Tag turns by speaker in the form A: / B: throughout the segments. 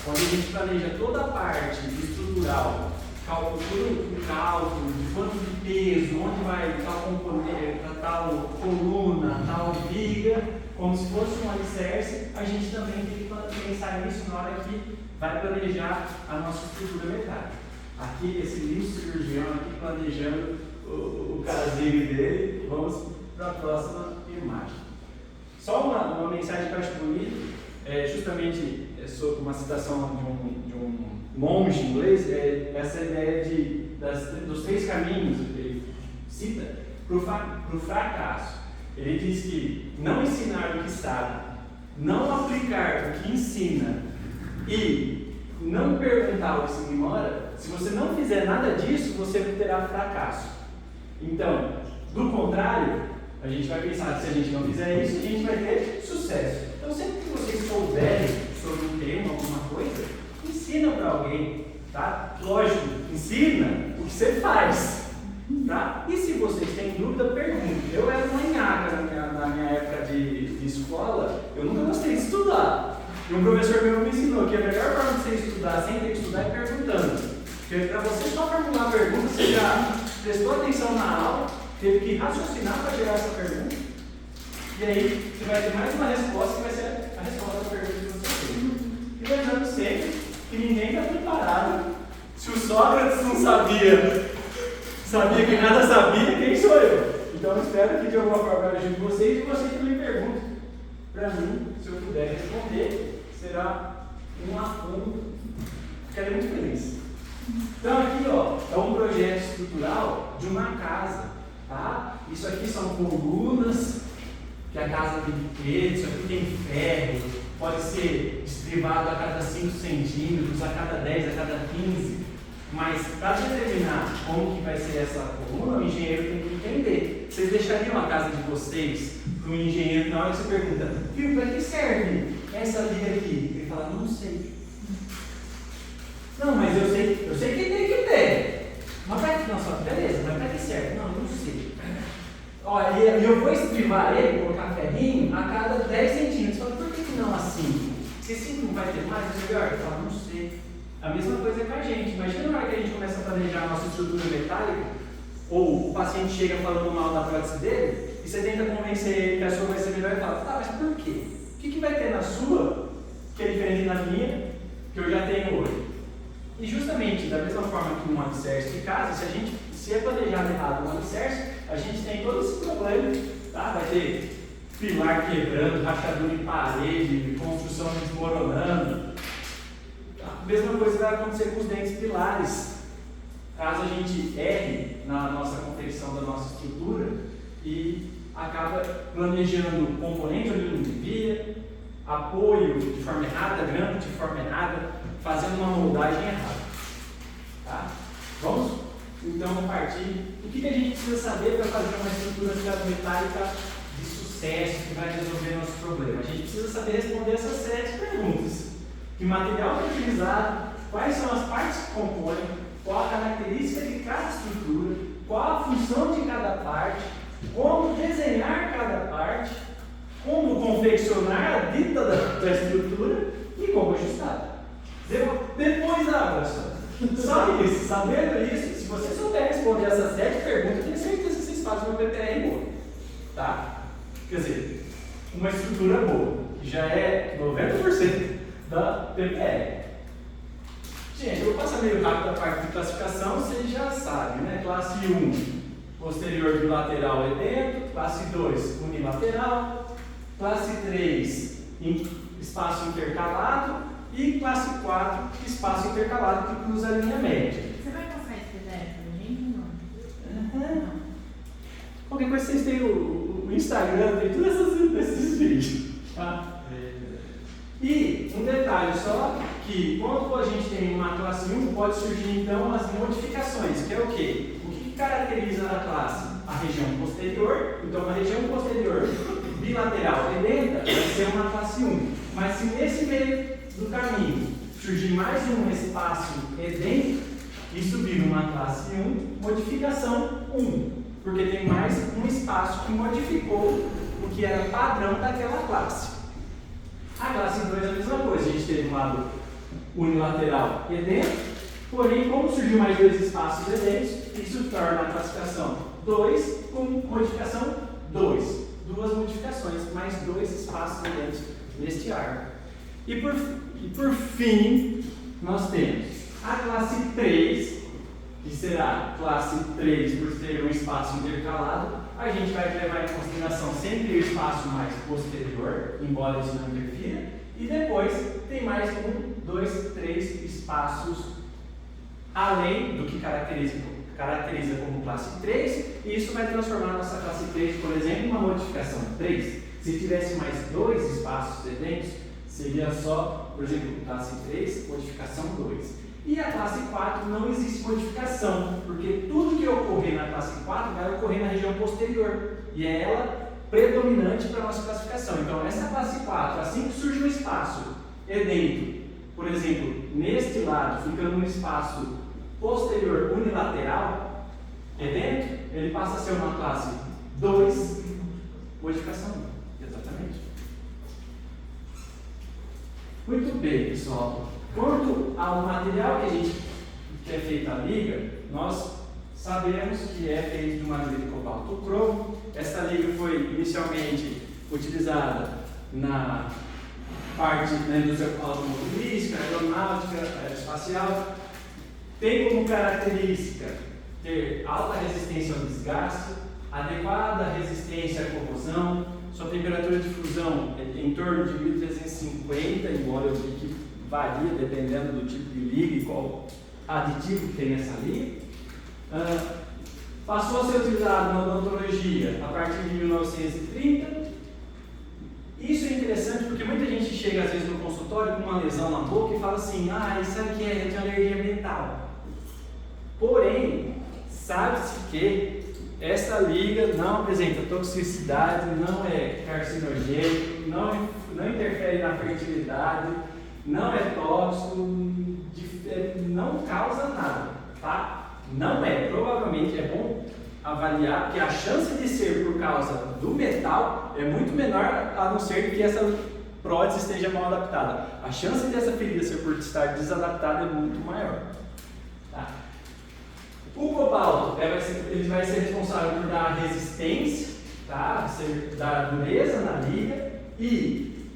A: quando a gente planeja toda a parte estrutural, todo o cálculo de quanto de peso, onde vai tal componente, tal coluna, tal viga, como se fosse um alicerce, a gente também tem que pensar nisso na hora que vai planejar a nossa estrutura metálica. Aqui, esse lindo cirurgião aqui planejando o caseiro dele. Vamos para a próxima imagem. Só uma mensagem que eu acho bonita, justamente sobre uma citação de um monge inglês, essa ideia dos 3 caminhos que ele cita para o fracasso. Ele diz que não ensinar o que sabe, não aplicar o que ensina e não perguntar o que se ignora. Se você não fizer nada disso, você terá fracasso. Então, do contrário, a gente vai pensar que se a gente não fizer isso, a gente vai ter sucesso. Então, sempre que vocês souberem sobre um tema, alguma coisa, ensina para alguém, tá? Lógico, ensina o que você faz, tá? E se vocês têm dúvida, perguntem. Eu era uma nhaca na minha época de escola, eu nunca gostei de estudar. E um professor meu me ensinou que a melhor forma de você estudar sem ter que estudar é perguntando. Porque para você só formular a pergunta, você já prestou atenção na aula, teve que raciocinar para gerar essa pergunta, e aí você vai ter mais uma resposta que vai ser a resposta da pergunta que você fez. E lembrando sempre que ninguém está preparado. Se o Sócrates não sabia que nada sabia, quem sou eu? Então eu espero que de alguma forma eu ajude vocês e vocês também perguntem para mim. Se eu puder responder, será ficarei muito feliz. Então aqui é um projeto estrutural de uma casa, tá? Isso aqui são colunas que a casa tem que ter, isso aqui tem ferro, pode ser estribado a cada 5 centímetros, a cada 10, a cada 15, mas para determinar como que vai ser essa coluna, o engenheiro tem que entender. Vocês deixariam a casa de vocês para um engenheiro, na hora que você pergunta, viu, para que serve essa liga aqui? Ele fala, não sei. Não, mas eu sei que tem que ter. Mas para que não só? Beleza, mas para que serve? Não sei. Olha, e eu vou estrivar ele, colocar ferrinho a cada 10 centímetros. Fala, por que não assim? Se 5 não vai ter mais, é melhor? Eu falo, não sei. A mesma coisa é com a gente. Imagina na hora que a gente começa a planejar a nossa estrutura metálica, ou o paciente chega falando mal da prótese dele, e você tenta convencer ele que a sua vai ser melhor e fala, tá, mas por quê? O que vai ter na sua que é diferente da minha, que eu já tenho hoje? E justamente da mesma forma que um alicerce de casa, se é planejado errado um alicerce, a gente tem todo esse problema, tá? Vai ter pilar quebrando, rachadura em parede, construção desmoronando. A mesma coisa vai acontecer com os dentes pilares. Caso a gente erre na nossa confecção da nossa estrutura e acaba planejando componente onde não devia, apoio de forma errada, grampo de forma errada, fazendo uma moldagem errada. Tá? Vamos então partir. O que a gente precisa saber para fazer uma estrutura metálica de sucesso que vai resolver nosso problema? A gente precisa saber responder essas 7 perguntas. Que material é utilizado, quais são as partes que compõem, qual a característica de cada estrutura, qual a função de cada parte, como desenhar cada parte, como confeccionar a dita da estrutura e como ajustar. Depois da abraço. Só isso, sabendo isso, se você souber responder essas 7 perguntas, eu tenho certeza que vocês fazem uma PPR boa. Tá? Quer dizer, uma estrutura boa, que já é 90% da PPR. Gente, eu vou passar meio rápido a parte de classificação, vocês já sabem, né? Classe 1, posterior bilateral é dentro, classe 2, unilateral, classe 3, espaço intercalado, e classe 4, espaço intercalado que cruza a linha média.
B: Você vai passar esse PDF pra gente ou não?
A: Uhum. Qualquer coisa vocês têm o Instagram, tem todos esses vídeos. Tá? E um detalhe só, que quando a gente tem uma classe 1, pode surgir então as modificações, que é o quê? O que caracteriza a classe? A região posterior. Então, uma região posterior bilateral edenta vai ser uma classe 1. Mas se nesse meio do caminho surgir mais um espaço edente, isso vira uma classe 1, modificação 1, porque tem mais um espaço que modificou o que era padrão daquela classe. A classe 2 é a mesma coisa, a gente teve um lado unilateral e dentro, porém, como surgiu mais dois espaços edentos, isso torna a classificação 2 com modificação 2. Duas modificações, mais dois espaços edentos neste arco. E por fim, nós temos a classe 3, que será classe 3 por ter um espaço intercalado. A gente vai levar em consideração sempre o espaço mais posterior, embora isso não interfira. E depois tem mais 1, 2, 3 espaços além do que caracteriza como classe 3. E isso vai transformar a nossa classe 3, por exemplo, em uma modificação 3. Se tivesse mais dois espaços edentos, seria só, por exemplo, classe 3, modificação 2. E a classe 4 não existe modificação, porque tudo que ocorrer na classe 4 vai ocorrer na região posterior. E é ela predominante para a nossa classificação. Então, essa classe 4, assim que surge um espaço edento, por exemplo, neste lado, ficando um espaço posterior unilateral, edento, ele passa a ser uma classe 2, modificação 1. Exatamente. Muito bem, pessoal. Quanto ao material que é feita a liga, nós sabemos que é feito de uma liga de cobalto cromo. Essa liga foi inicialmente utilizada na parte da indústria automobilística, aeronáutica, aeroespacial. Tem como característica ter alta resistência ao desgaste, adequada resistência à corrosão, sua temperatura de fusão é em torno de 1350, embora eu vi que varia dependendo do tipo de liga e qual aditivo que tem nessa liga. Passou a ser utilizado na odontologia a partir de 1930. Isso é interessante porque muita gente chega às vezes no consultório com uma lesão na boca e fala assim: isso aqui é de alergia mental. Porém, sabe-se que essa liga não apresenta toxicidade, não é carcinogênico, não interfere na fertilidade, não é tóxico, não causa nada, tá? Não é, provavelmente é bom avaliar, porque a chance de ser por causa do metal é muito menor, a não ser que essa prótese esteja mal adaptada. A chance dessa ferida ser por estar desadaptada é muito maior, tá? O cobalto ele vai ser responsável por dar resistência, tá? Dar dureza na liga e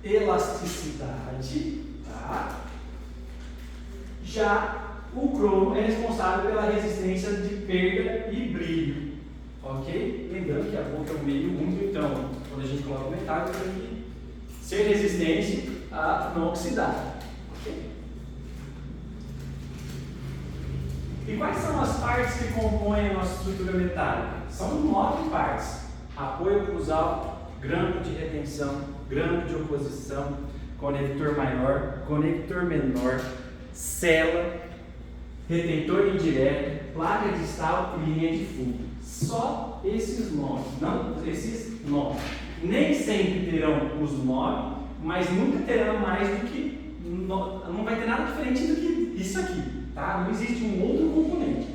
A: elasticidade, tá? Já o cromo é responsável pela resistência de perda e brilho, ok? Lembrando que a boca é um meio úmido, então quando a gente coloca o metal, tem que ser resistente a não oxidar, ok? E quais são as partes que compõem a nossa estrutura metálica? São 9 partes: apoio cruzal, grampo de retenção, grampo de oposição, conector maior, conector menor, cela, retentor indireto, placa distal e linha de fuga. Só esses nomes, nem sempre terão os 9, mas nunca terão mais do que, não vai ter nada diferente do que isso aqui, tá? Não existe um outro componente.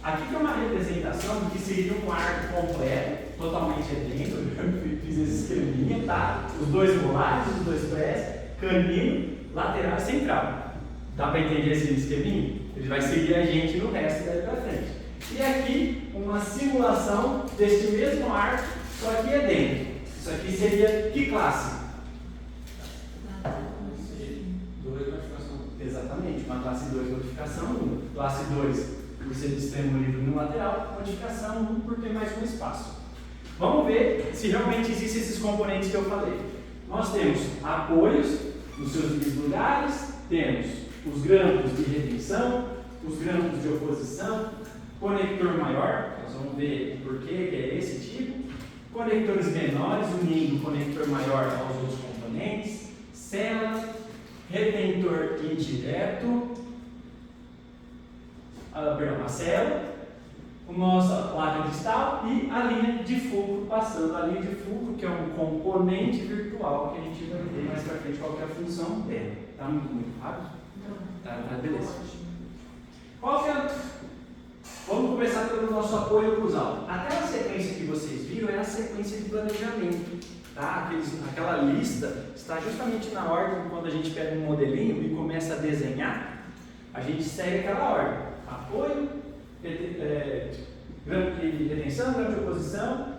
A: Aqui tem uma representação do que seria um arco completo, totalmente edento. Eu fiz esse esqueminha, tá? Os dois molares, os dois prés, canino, lateral e central. Dá para entender esse esqueminha? Ele vai seguir a gente no resto daí para frente. E aqui, uma simulação deste mesmo arco, só que é dentro. Isso aqui seria que classe? 2 modificação. Exatamente, uma classe 2 modificação 1. Classe 2 por ser de extremo livre no lateral, modificação 1 por ter mais um espaço. Vamos ver se realmente existem esses componentes que eu falei. Nós temos apoios nos seus devidos lugares, temos os grampos de retenção, os grampos de oposição, conector maior, nós vamos ver por que é esse tipo, conectores menores unindo o conector maior aos outros componentes, cela, retentor indireto, a cela, a nossa placa distal e a linha de fulcro passando. A linha de fulcro, que é um componente virtual que a gente vai ver mais para frente qual que é a função dela. Está muito rápido? Tá, beleza. Qual que é? Vamos começar pelo nosso apoio cruzal. Aquela sequência que vocês viram é a sequência de planejamento. tá? Aquela lista está justamente na ordem. Quando a gente pega um modelinho e começa a desenhar, a gente segue aquela ordem: apoio, grampo de retenção, grampo de oposição,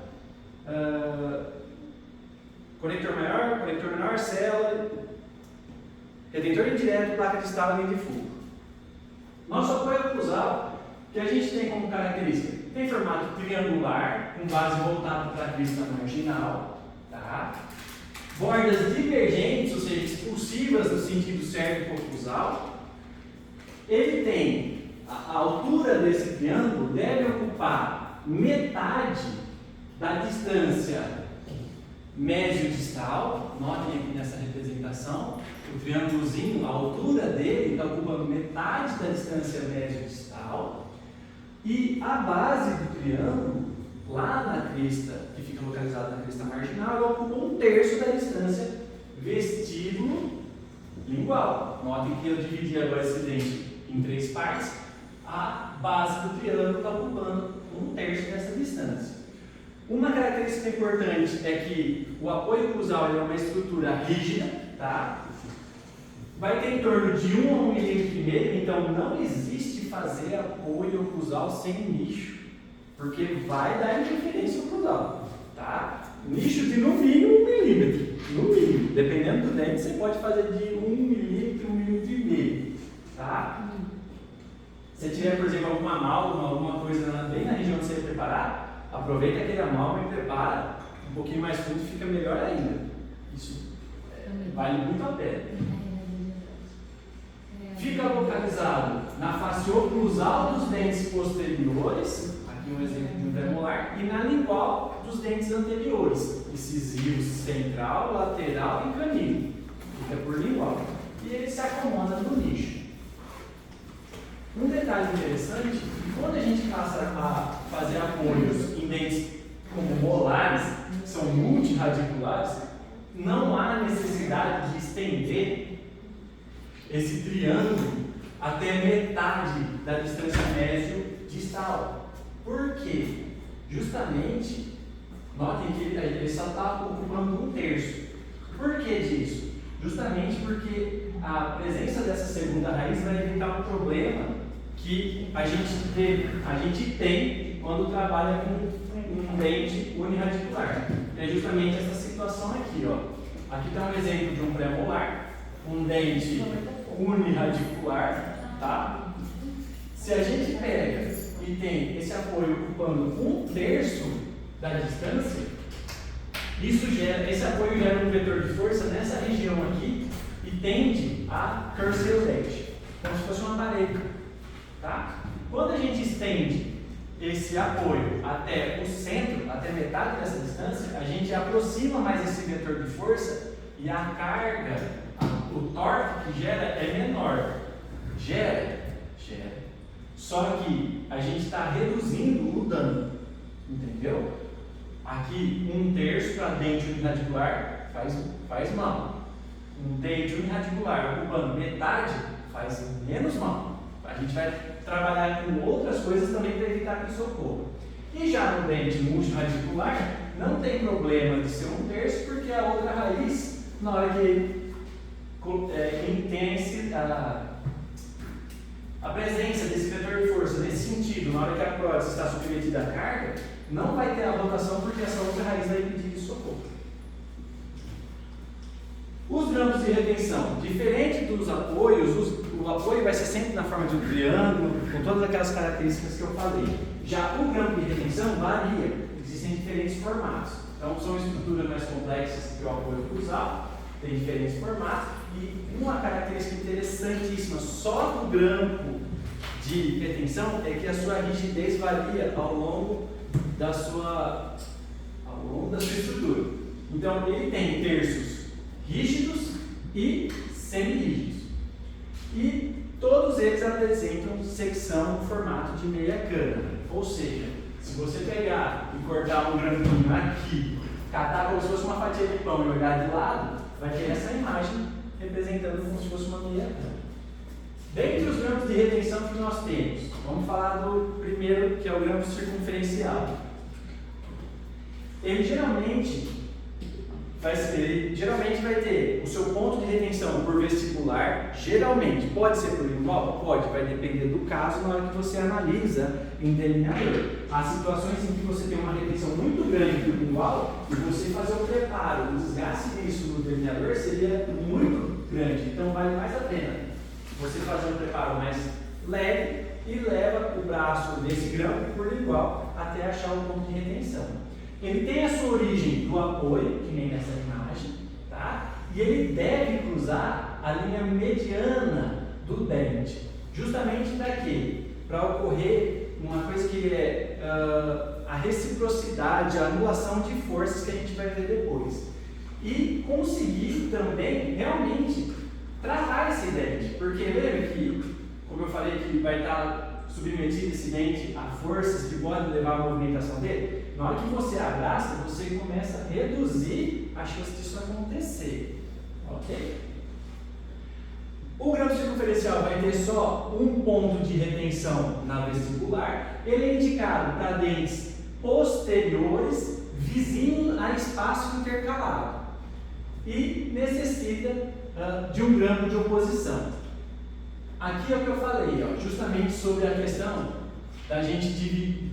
A: conector menor, célula, retentor indireto, placa distal e linha de fuga. Nosso apoio oclusal, que a gente tem como característica, tem formato triangular, com base voltada para a crista marginal, tá? Bordas divergentes, ou seja, expulsivas no sentido cérvico-oclusal. Ele tem a altura desse triângulo deve ocupar metade da distância mesiodistal. Notem aqui nessa representação, o triângulozinho, a altura dele está ocupando metade da distância mesiodistal, e a base do triângulo, lá na crista, que fica localizada na crista marginal, ela ocupa 1/3 da distância vestíbulo-lingual. Notem que eu dividi agora esse dente em 3 partes. A base do triângulo está ocupando 1/3 dessa distância. Uma característica importante é que o apoio oclusal é uma estrutura rígida, tá? Vai ter em torno de 1 a 1,5 mm, então não existe fazer apoio oclusal sem nicho, porque vai dar interferência oclusal, tá? Nicho de no mínimo 1 milímetro, no mínimo. Dependendo do dente, você pode fazer de 1 milímetro, 1,5 milímetros, tá? Se tiver, por exemplo, alguma amálgama, alguma coisa bem na região que você vai preparar, aproveita aquele amálgama e prepara um pouquinho mais fundo, fica melhor ainda. Isso vale muito a pena. Fica localizado na face oclusal dos dentes posteriores, aqui um exemplo de um premolar, e na lingual dos dentes anteriores, incisivo central, lateral e canino. Fica por lingual. E ele se acomoda no nicho. Um detalhe interessante, quando a gente passa a fazer apoios em dentes como molares, que são multirradiculares, não há necessidade de estender esse triângulo até metade da distância médio-distal. Por quê? Justamente, notem que ele só está ocupando 1/3. Por que disso? Justamente porque a presença dessa segunda raiz vai evitar um problema que a gente tem quando trabalha com um dente unirradicular. É justamente essa situação aqui, ó. Aqui está um exemplo de um pré-molar, um dente unirradicular, tá? Se a gente pega e tem esse apoio ocupando 1/3 da distância, esse apoio gera um vetor de força nessa região aqui e tende a torcer o dente, como se fosse uma parede, tá? Quando a gente estende esse apoio até o centro, até metade dessa distância, a gente aproxima mais esse vetor de força e a carga, o torque que gera é menor. Gera. Só que a gente está reduzindo o dano, entendeu? Aqui 1/3 para dente uniradicular faz mal. Um dente uniradicular ocupando metade faz menos mal. A gente vai trabalhar com outras coisas também para evitar que isso ocorra. E já no dente multiradicular, não tem problema de ser 1/3, porque a outra raiz, na hora que tem a presença desse vetor de força nesse sentido, na hora que a prótese está submetida à carga, não vai ter a rotação porque essa outra raiz vai impedir que isso ocorra. Os grampos de retenção, diferente dos apoios, o apoio vai ser sempre na forma de um triângulo, com todas aquelas características que eu falei. Já o grampo de retenção varia, existem diferentes formatos. Então são estruturas mais complexas que o apoio oclusal, tem diferentes formatos. E uma característica interessantíssima só do grampo de retenção é que a sua rigidez varia ao longo da sua estrutura. Então ele tem terços rígidos e semi-rígidos. E todos eles apresentam secção no formato de meia cana. Ou seja, se você pegar e cortar um grampinho aqui, catar como se fosse uma fatia de pão e olhar de lado, vai ter essa imagem representando como se fosse uma meia cana. Dentre os grampos de retenção que nós temos, vamos falar do primeiro, que é o grampo circunferencial. Ele geralmente geralmente vai ter o seu ponto de retenção por vestibular, geralmente, pode ser por igual? Pode, vai depender do caso na hora que você analisa em delineador. Há situações em que você tem uma retenção muito grande por igual e você fazer o preparo, o desgaste disso no delineador seria muito grande, então vale mais a pena você fazer um preparo mais leve e leva o braço desse grampo por igual até achar o ponto de retenção. Ele tem a sua origem do apoio, que nem nessa imagem, tá? E ele deve cruzar a linha mediana do dente, justamente para quê? Para ocorrer uma coisa que é a reciprocidade, a anulação de forças que a gente vai ver depois. E conseguir também realmente travar esse dente, porque lembra que, como eu falei, que vai estar submetido esse dente a forças que podem levar à movimentação dele? Na hora que você abraça, você começa a reduzir a chance disso acontecer, ok? O grampo circunferencial vai ter só um ponto de retenção na vestibular. Ele é indicado para dentes posteriores, vizinhos a espaço intercalado, e necessita de um grampo de oposição. Aqui é o que eu falei, ó, justamente sobre a questão da gente dividir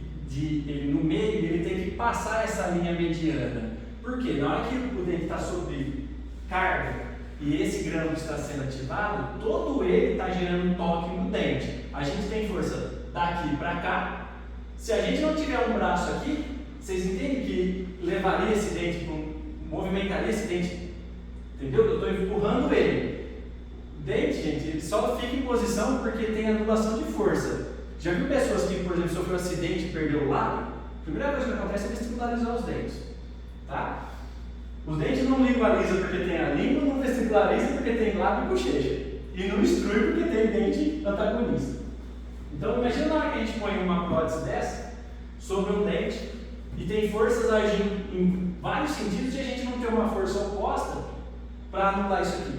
A: ele no meio, ele tem que passar essa linha mediana. Por quê? Na hora que o dente está sob carga e esse grampo está sendo ativado, todo ele está gerando um toque no dente. A gente tem força daqui para cá. Se a gente não tiver um braço aqui, vocês entendem que levaria esse dente, movimentaria esse dente, entendeu? Eu estou empurrando ele. O dente, gente, ele só fica em posição porque tem anulação de força. Já viu pessoas que, por exemplo, sofreu um acidente e perdeu o lábio? A primeira coisa que acontece é vestibularizar os dentes, tá? Os dentes não lingualizam porque tem a língua, não vestibulariza porque tem lábio e bochecha. E não instrui porque tem dente antagonista. Então, imagina na hora que a gente põe uma prótese dessa sobre um dente e tem forças agindo em vários sentidos e a gente não tem uma força oposta para anular isso aqui.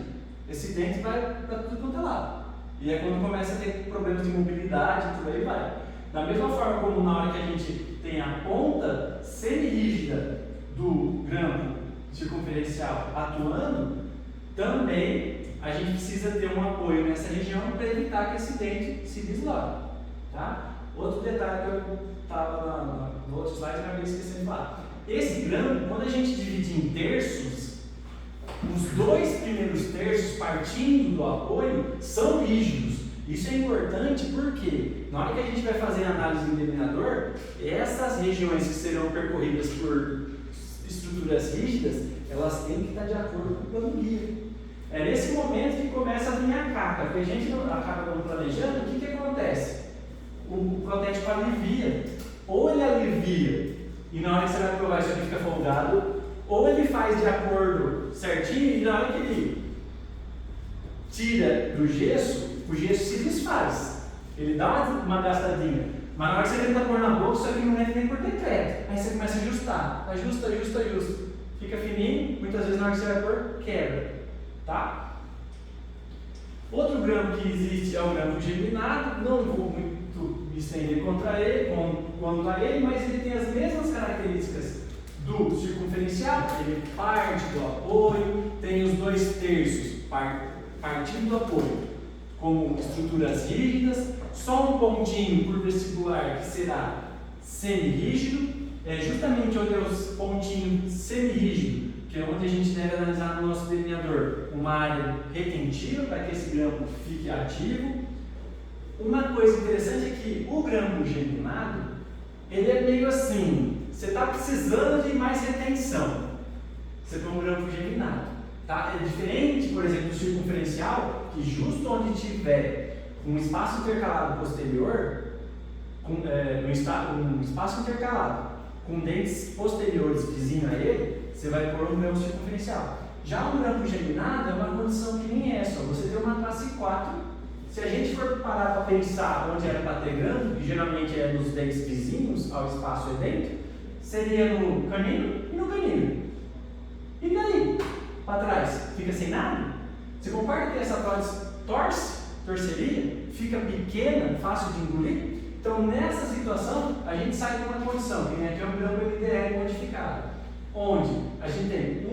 A: Esse dente vai para tudo quanto é lado. E é quando começa a ter problemas de mobilidade e por aí vai. Da mesma forma como na hora que a gente tem a ponta semi-rígida do grampo circunferencial atuando, também a gente precisa ter um apoio nessa região para evitar que esse dente se desloque. Tá? Outro detalhe que eu estava no outro slide, eu acabei esquecendo de falar. Esse grampo, quando a gente divide em terços, os dois primeiros terços partindo do apoio são rígidos. Isso é importante porque na hora que a gente vai fazer a análise do delineador, essas regiões que serão percorridas por estruturas rígidas, elas têm que estar de acordo com o plano guia. É nesse momento que começa a vir a caca, porque a gente não acaba não planejando. O que acontece? O protético alivia, ou ele alivia e na hora que você vai provar isso aqui fica folgado, ou ele faz de acordo certinho e na hora que ele tira do gesso, o gesso se desfaz. Ele dá uma gastadinha, mas na hora que você tenta pôr na boca, isso aqui não entra nem por decreto. Aí você começa a ajustar, ajusta. Fica fininho, muitas vezes na hora que você vai pôr, quebra. Tá? Outro grampo que existe é o grampo geminado. Não vou muito me estender quanto a ele, mas ele tem as mesmas características do circunferencial. Ele parte do apoio, tem os dois terços partindo do apoio, como estruturas rígidas, só um pontinho por vestibular que será semi-rígido, é justamente onde é os pontinhos semi-rígido, que é onde a gente deve analisar no nosso delineador uma área retentiva para que esse grampo fique ativo. Uma coisa interessante é que o grampo geminado, ele é meio assim, você está precisando de mais retenção, você põe um grampo geminado, tá? É diferente, por exemplo, do circunferencial, que justo onde tiver um espaço intercalado posterior, um espaço intercalado com dentes posteriores vizinho a ele, você vai pôr um grampo circunferencial. Já um grampo geminado é uma condição que nem essa, você tem uma classe 4. Se a gente for parar para pensar onde era para ter grampo, que geralmente é nos dentes vizinhos ao espaço edêntico, seria no canino e no canino. E daí? Para trás, fica sem nada? Você concorda que essa prótese torceria, fica pequena, fácil de engolir? Então, nessa situação, a gente sai de uma condição, que aqui é um grampo LDR modificado, onde a gente tem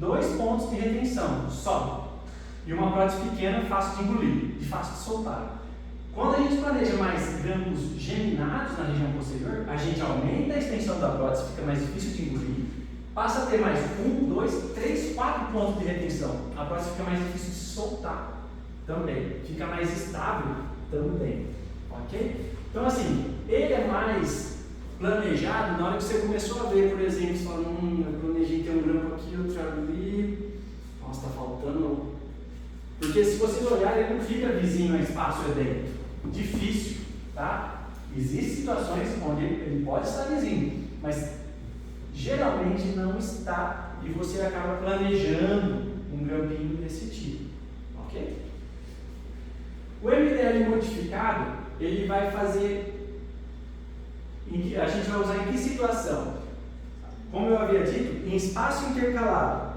A: 2 pontos de retenção só. E uma prótese pequena, fácil de engolir e fácil de soltar. Quando a gente planeja mais grampos geminados na região posterior, a gente aumenta a extensão da prótese, fica mais difícil de engolir, passa a ter mais 1, 2, 3, 4 pontos de retenção. A prótese fica mais difícil de soltar também, fica mais estável também, ok? Então assim, ele é mais planejado na hora que você começou a ver, por exemplo, você fala, eu planejei ter um grampo aqui, outro ali, nossa, está faltando. Porque se vocês olharem, ele não fica vizinho a espaço edêntico. Difícil, tá? Existem situações onde ele pode estar vizinho, mas geralmente não está e você acaba planejando um grampinho desse tipo, ok? O MDL modificado, ele vai fazer, a gente vai usar em que situação? Como eu havia dito, em espaço intercalado.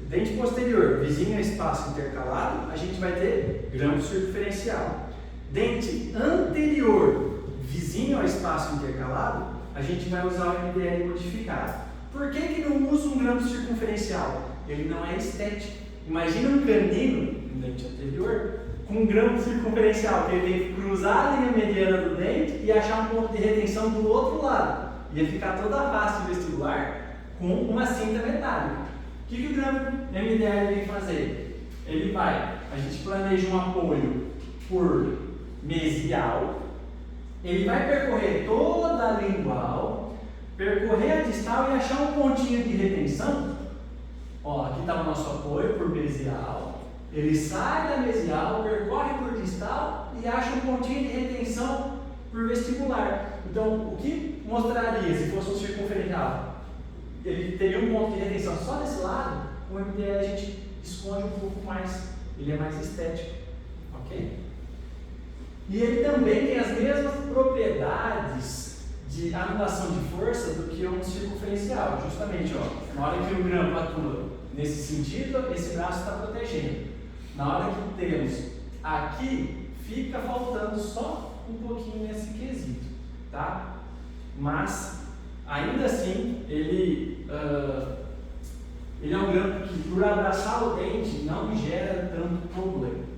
A: Dente posterior, vizinho a espaço intercalado, a gente vai ter grampo circunferencial. Dente anterior, vizinho a espaço intercalado, a gente vai usar o MDL modificado. Por que não usa um grampo circunferencial? Ele não é estético. Imagina um canino, no dente anterior, com um grampo circunferencial, que ele tem que cruzar a linha mediana do dente e achar um ponto de retenção do outro lado. Ia ficar toda a face vestibular com uma cinta metálica. O que o grampo MDL vem fazer? Ele vai, a gente planeja um apoio por mesial, ele vai percorrer toda a lingual, percorrer a distal e achar um pontinho de retenção. Ó, aqui está o nosso apoio por mesial, ele sai da mesial, percorre por distal e acha um pontinho de retenção por vestibular. Então, o que mostraria se fosse um circunferencial? Ele teria um ponto de retenção só desse lado, o MDL a gente esconde um pouco mais, ele é mais estético, ok? E ele também tem as mesmas propriedades de anulação de força do que um circunferencial, justamente, ó, na hora que o grampo atua nesse sentido, esse braço está protegendo. Na hora que temos aqui, fica faltando só um pouquinho nesse quesito, tá? Mas ainda assim, ele é um grampo que, por abraçar o dente, não gera tanto problema.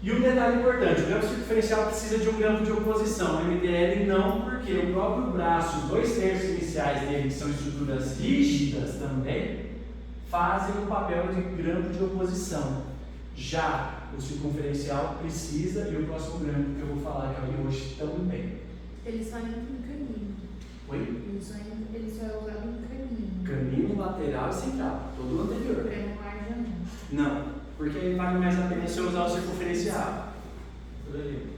A: E um detalhe importante, o grampo circunferencial precisa de um grampo de oposição, o MDL não, porque o próprio braço, os 2/3 iniciais dele, que são estruturas rígidas também, fazem o papel de grampo de oposição. Já o circunferencial precisa, e o próximo grampo que eu vou falar, que é o de hoje, também.
B: Ele só entra no canino.
A: Oi?
B: Ele só é usado no canino.
A: Canino, lateral e central, todo o anterior.
B: Premolar já
A: Não, porque vale mais a pena se eu usar o circunferencial.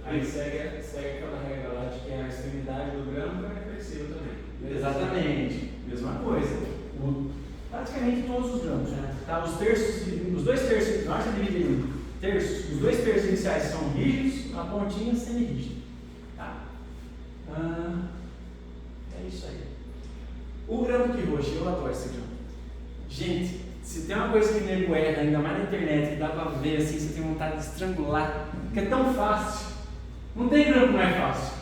C: Aí segue aquela regra lá de que a extremidade do grampo é flexível também.
A: Exatamente, mesma coisa. Praticamente todos os grampos, né? Tá, os 2/3, nós dividimos em terços, os 2/3 iniciais são rígidos, a pontinha semi-rígida. Tá? É isso aí. O grampo de roxo, eu adoro esse grampo. Gente, se tem uma coisa que o nego erra, ainda mais na internet, que dá pra ver assim, você tem vontade de estrangular, porque é tão fácil. Não tem grampo mais fácil.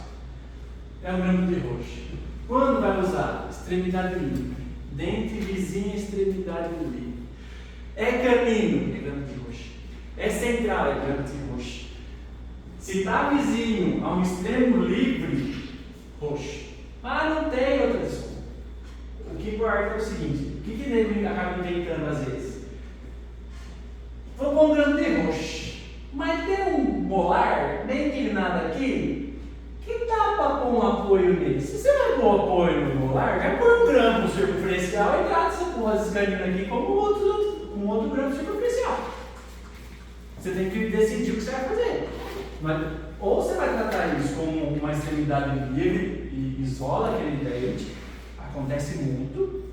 A: É o grampo de roxo. Quando vai usar? Extremidade livre. Dente vizinha, extremidade livre. É canino, é grampo de roxo. É central, é grampo de roxo. Se está vizinho a um extremo livre, roxo. Mas não tem outra desculpa. O que guarda é o seguinte: o que nego acaba inventando às vezes? Vou pôr um grampo de roxo, mas tem um molar bem inclinado aqui que dá para pôr um apoio nele. Se você vai pôr apoio no molar, já põe um grampo circunferencial e trata essa porra desse canino aqui como um outro grampo circunferencial. Você tem que decidir o que você vai fazer. Mas, ou você vai tratar isso como uma extremidade livre e isola aquele dente, acontece muito,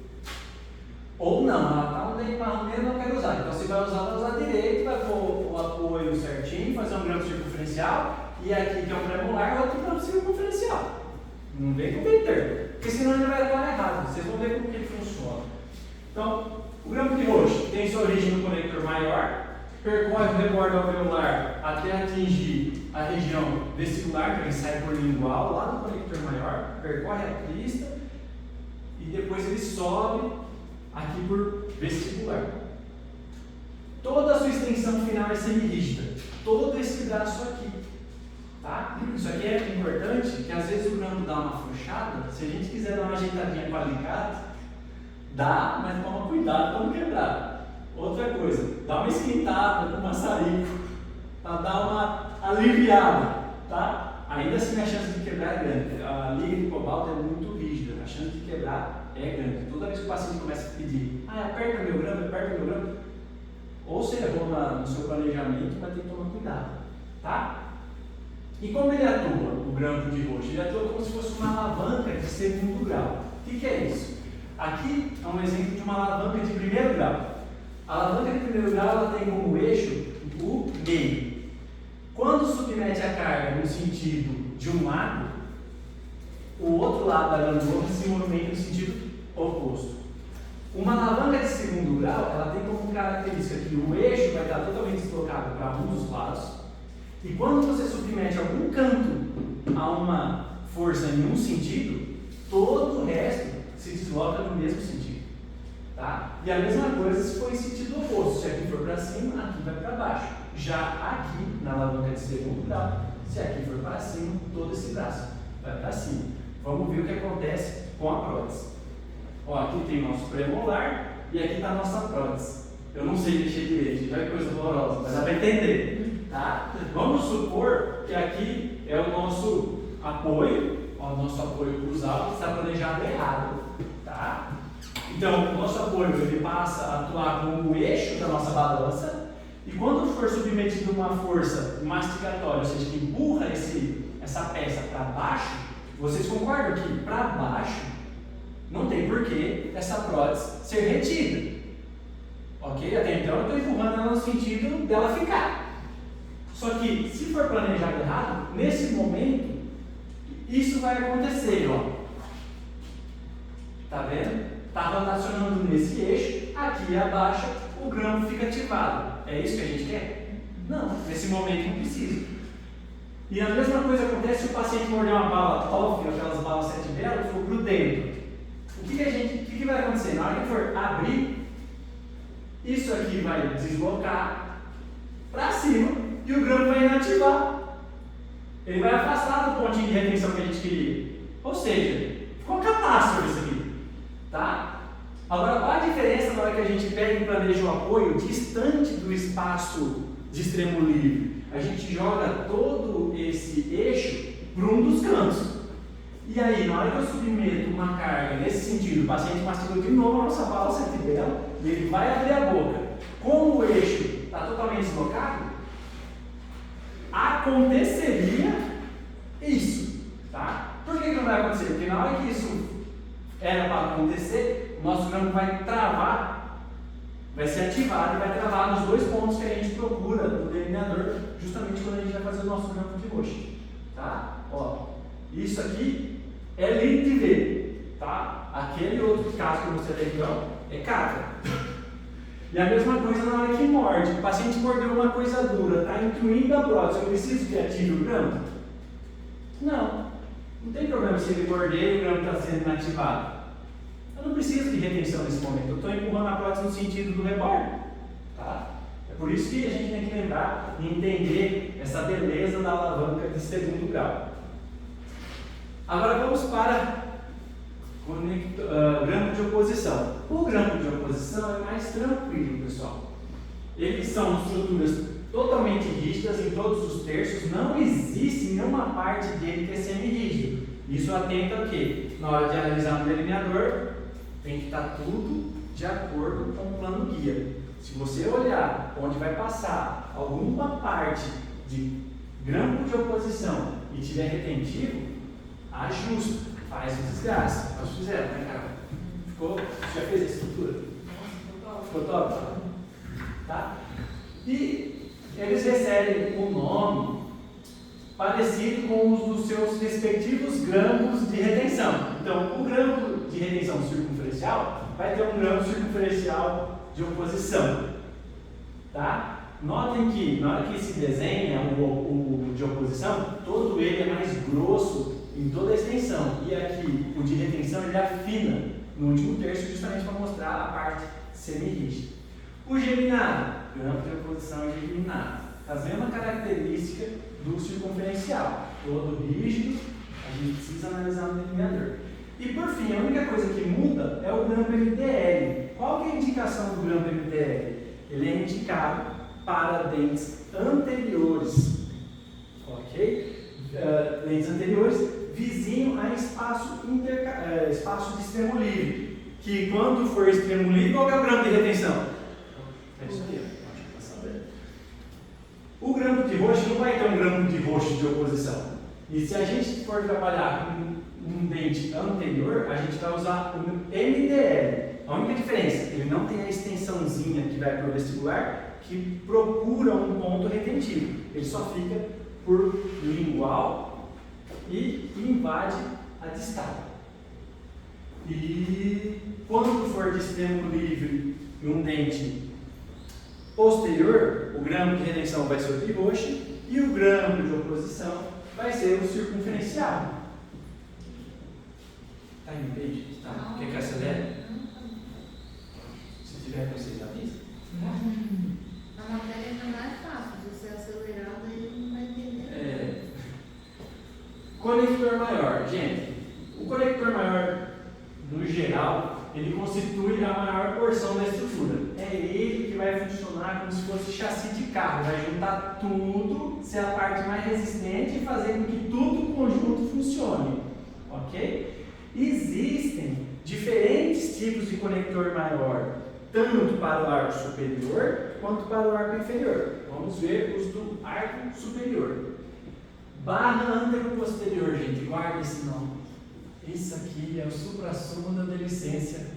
A: ou não, ela está um dente marromeno, não quero usar. Então você vai usar direito, vai pôr o apoio certinho, fazer um grampo circunferencial, e aqui que é um premolar, outro grampo circunferencial. Não vem com o meio termo, porque senão ele vai estar errado. Vocês vão ver como que ele funciona. Então, o grampo de roxo tem sua origem no conector maior, percorre o rebordo alveolar até atingir a região vestibular, que ele sai por lingual, lá no conector maior, percorre a crista e depois ele sobe aqui por vestibular. Toda a sua extensão final é semi-rígida. Todo esse braço aqui. Tá? Isso aqui é importante, que às vezes o grampo dá uma afrouxada. Se a gente quiser dar uma ajeitadinha com o alicate, dá, mas toma cuidado para não quebrar. Outra coisa, dá uma esquentada com o maçarico, para dar uma aliviada. Tá? Ainda assim a chance de quebrar é grande. A liga de cobalto é muito rígida, a chance de quebrar é grande. Toda vez que o paciente começa a pedir, aperta meu grampo, ou você errou no seu planejamento, vai ter que tomar cuidado. Tá? E como ele atua, o grampo de roxo? Ele atua como se fosse uma alavanca de segundo grau. O que é isso? Aqui é um exemplo de uma alavanca de primeiro grau. A alavanca de primeiro grau ela tem como eixo o meio. Quando submete a carga no sentido de um lado, o outro lado da gangorra se movimenta no sentido oposto. Uma alavanca de segundo grau ela tem como característica que o eixo vai estar totalmente deslocado para um dos lados. E quando você submete algum canto a uma força em um sentido, todo o resto se desloca no mesmo sentido. Tá? E a mesma coisa se for em sentido oposto. Se aqui for para cima, aqui vai para baixo. Já aqui, na alavanca de segundo grau, se aqui for para cima, todo esse braço vai para cima. Vamos ver o que acontece com a prótese. Ó, aqui tem o nosso premolar e aqui está a nossa prótese. Eu não sei mexer direito, já é coisa horrorosa, mas dá para entender. Tá? Vamos supor que aqui é o nosso apoio, ó, o nosso apoio cruzado está planejado errado. Tá? Então, o nosso apoio ele passa a atuar como o eixo da nossa balança e quando for submetido a uma força mastigatória, ou seja, que empurra essa peça para baixo, vocês concordam que para baixo não tem porquê essa prótese ser retida. Ok? Até então eu estou empurrando ela no sentido dela ficar. Só que, se for planejado errado, nesse momento, isso vai acontecer, ó. Tá vendo? Está rotacionando nesse eixo, aqui abaixa, o grampo fica ativado. É isso que a gente quer? Não, nesse momento não precisa. E a mesma coisa acontece se o paciente morder uma bala TOF, aquelas balas 7 belo, e for pro dentro. O que vai acontecer? Na hora que for abrir, isso aqui vai deslocar para cima. E o grampo vai inativar. Ele vai afastar do pontinho de retenção que a gente queria. Ou seja, ficou uma catástrofe isso aqui. Tá? Agora, qual a diferença na hora que a gente pega e planeja o apoio distante do espaço de extremo livre? A gente joga todo esse eixo para um dos cantos. E aí, na hora que eu submeto uma carga nesse sentido, o paciente mastigou de novo a nossa bala septibela, e ele vai abrir a boca. Como o eixo está totalmente deslocado, aconteceria isso, tá? Por que não vai acontecer? Porque na hora que isso era para acontecer, o nosso grampo vai travar, vai ser ativado e vai travar nos dois pontos que a gente procura no delineador, justamente quando a gente vai fazer o nosso grampo de roxo, tá? Ó, isso aqui é lindo de ver, tá? Aquele outro caso que você tem aqui, ó, é caca. E a mesma coisa na hora que morde. O paciente mordeu uma coisa dura, está incluindo a prótese. Eu preciso que ative o grampo? Não. Não tem problema se ele morder e o grampo está sendo inativado. Eu não preciso de retenção nesse momento. Eu estou empurrando a prótese no sentido do rebordo. Tá? É por isso que a gente tem que lembrar e entender essa beleza da alavanca de segundo grau. Agora vamos para grampo de oposição. O grampo de oposição é mais tranquilo, pessoal. Eles são estruturas totalmente rígidas em todos os terços, não existe nenhuma parte dele que é semi-rígido. Isso atenta ao quê? Na hora de analisar um delineador, tem que estar tudo de acordo com o plano guia. Se você olhar onde vai passar alguma parte de grampo de oposição e tiver retentivo, ajusta. Faz o desgaste. Nós fizemos, né, cara? Ficou? Já fez a estrutura? Ficou top? Tá? E eles recebem um nome parecido com os dos seus respectivos grampos de retenção. Então, o grampo de retenção circunferencial vai ter um grampo circunferencial de oposição. Tá? Notem que na hora que se desenha o de oposição, todo ele é mais grosso em toda a extensão, e aqui o de retenção ele afina no último terço, justamente para mostrar a parte semi-rígida. O geminado, grampo de oposição geminado, as mesmas características do circunferencial, todo rígido, a gente precisa analisar no delineador. E por fim, a única coisa que muda é o grampo MTL. Qual que é a indicação do grampo MTL? Ele é indicado para dentes anteriores, ok? Dentes anteriores, vizinho a espaço de extremo livre, que quando for extremo livre, qual que é o grampo de retenção? É isso aí, acho que está sabendo. O grampo de roxo não vai ter um grampo de roxo de oposição. E se a gente for trabalhar com um dente anterior, a gente vai usar o MTL. A única diferença, ele não tem a extensãozinha que vai para o vestibular, que procura um ponto retentivo. Ele só fica por lingual e invade a distal. E quando for de extremo livre e um dente posterior, o grampo de retenção vai ser o de roxo e o grampo de oposição vai ser o circunferencial. Tá em page? Tá. Quer que acelere? Se tiver, você já avisa?
B: A matéria não é fácil, se você acelerar, daí não vai entender.
A: Conector maior. Gente, o conector maior, no geral, ele constitui a maior porção da estrutura. É ele que vai funcionar como se fosse chassi de carro. Vai juntar tudo, ser a parte mais resistente e fazer com que tudo o conjunto funcione. Ok? Existem diferentes tipos de conector maior, tanto para o arco superior quanto para o arco inferior. Vamos ver os do arco superior. Barra anteroposterior, gente, guarda esse nome. Isso aqui é o suprassumo da delicência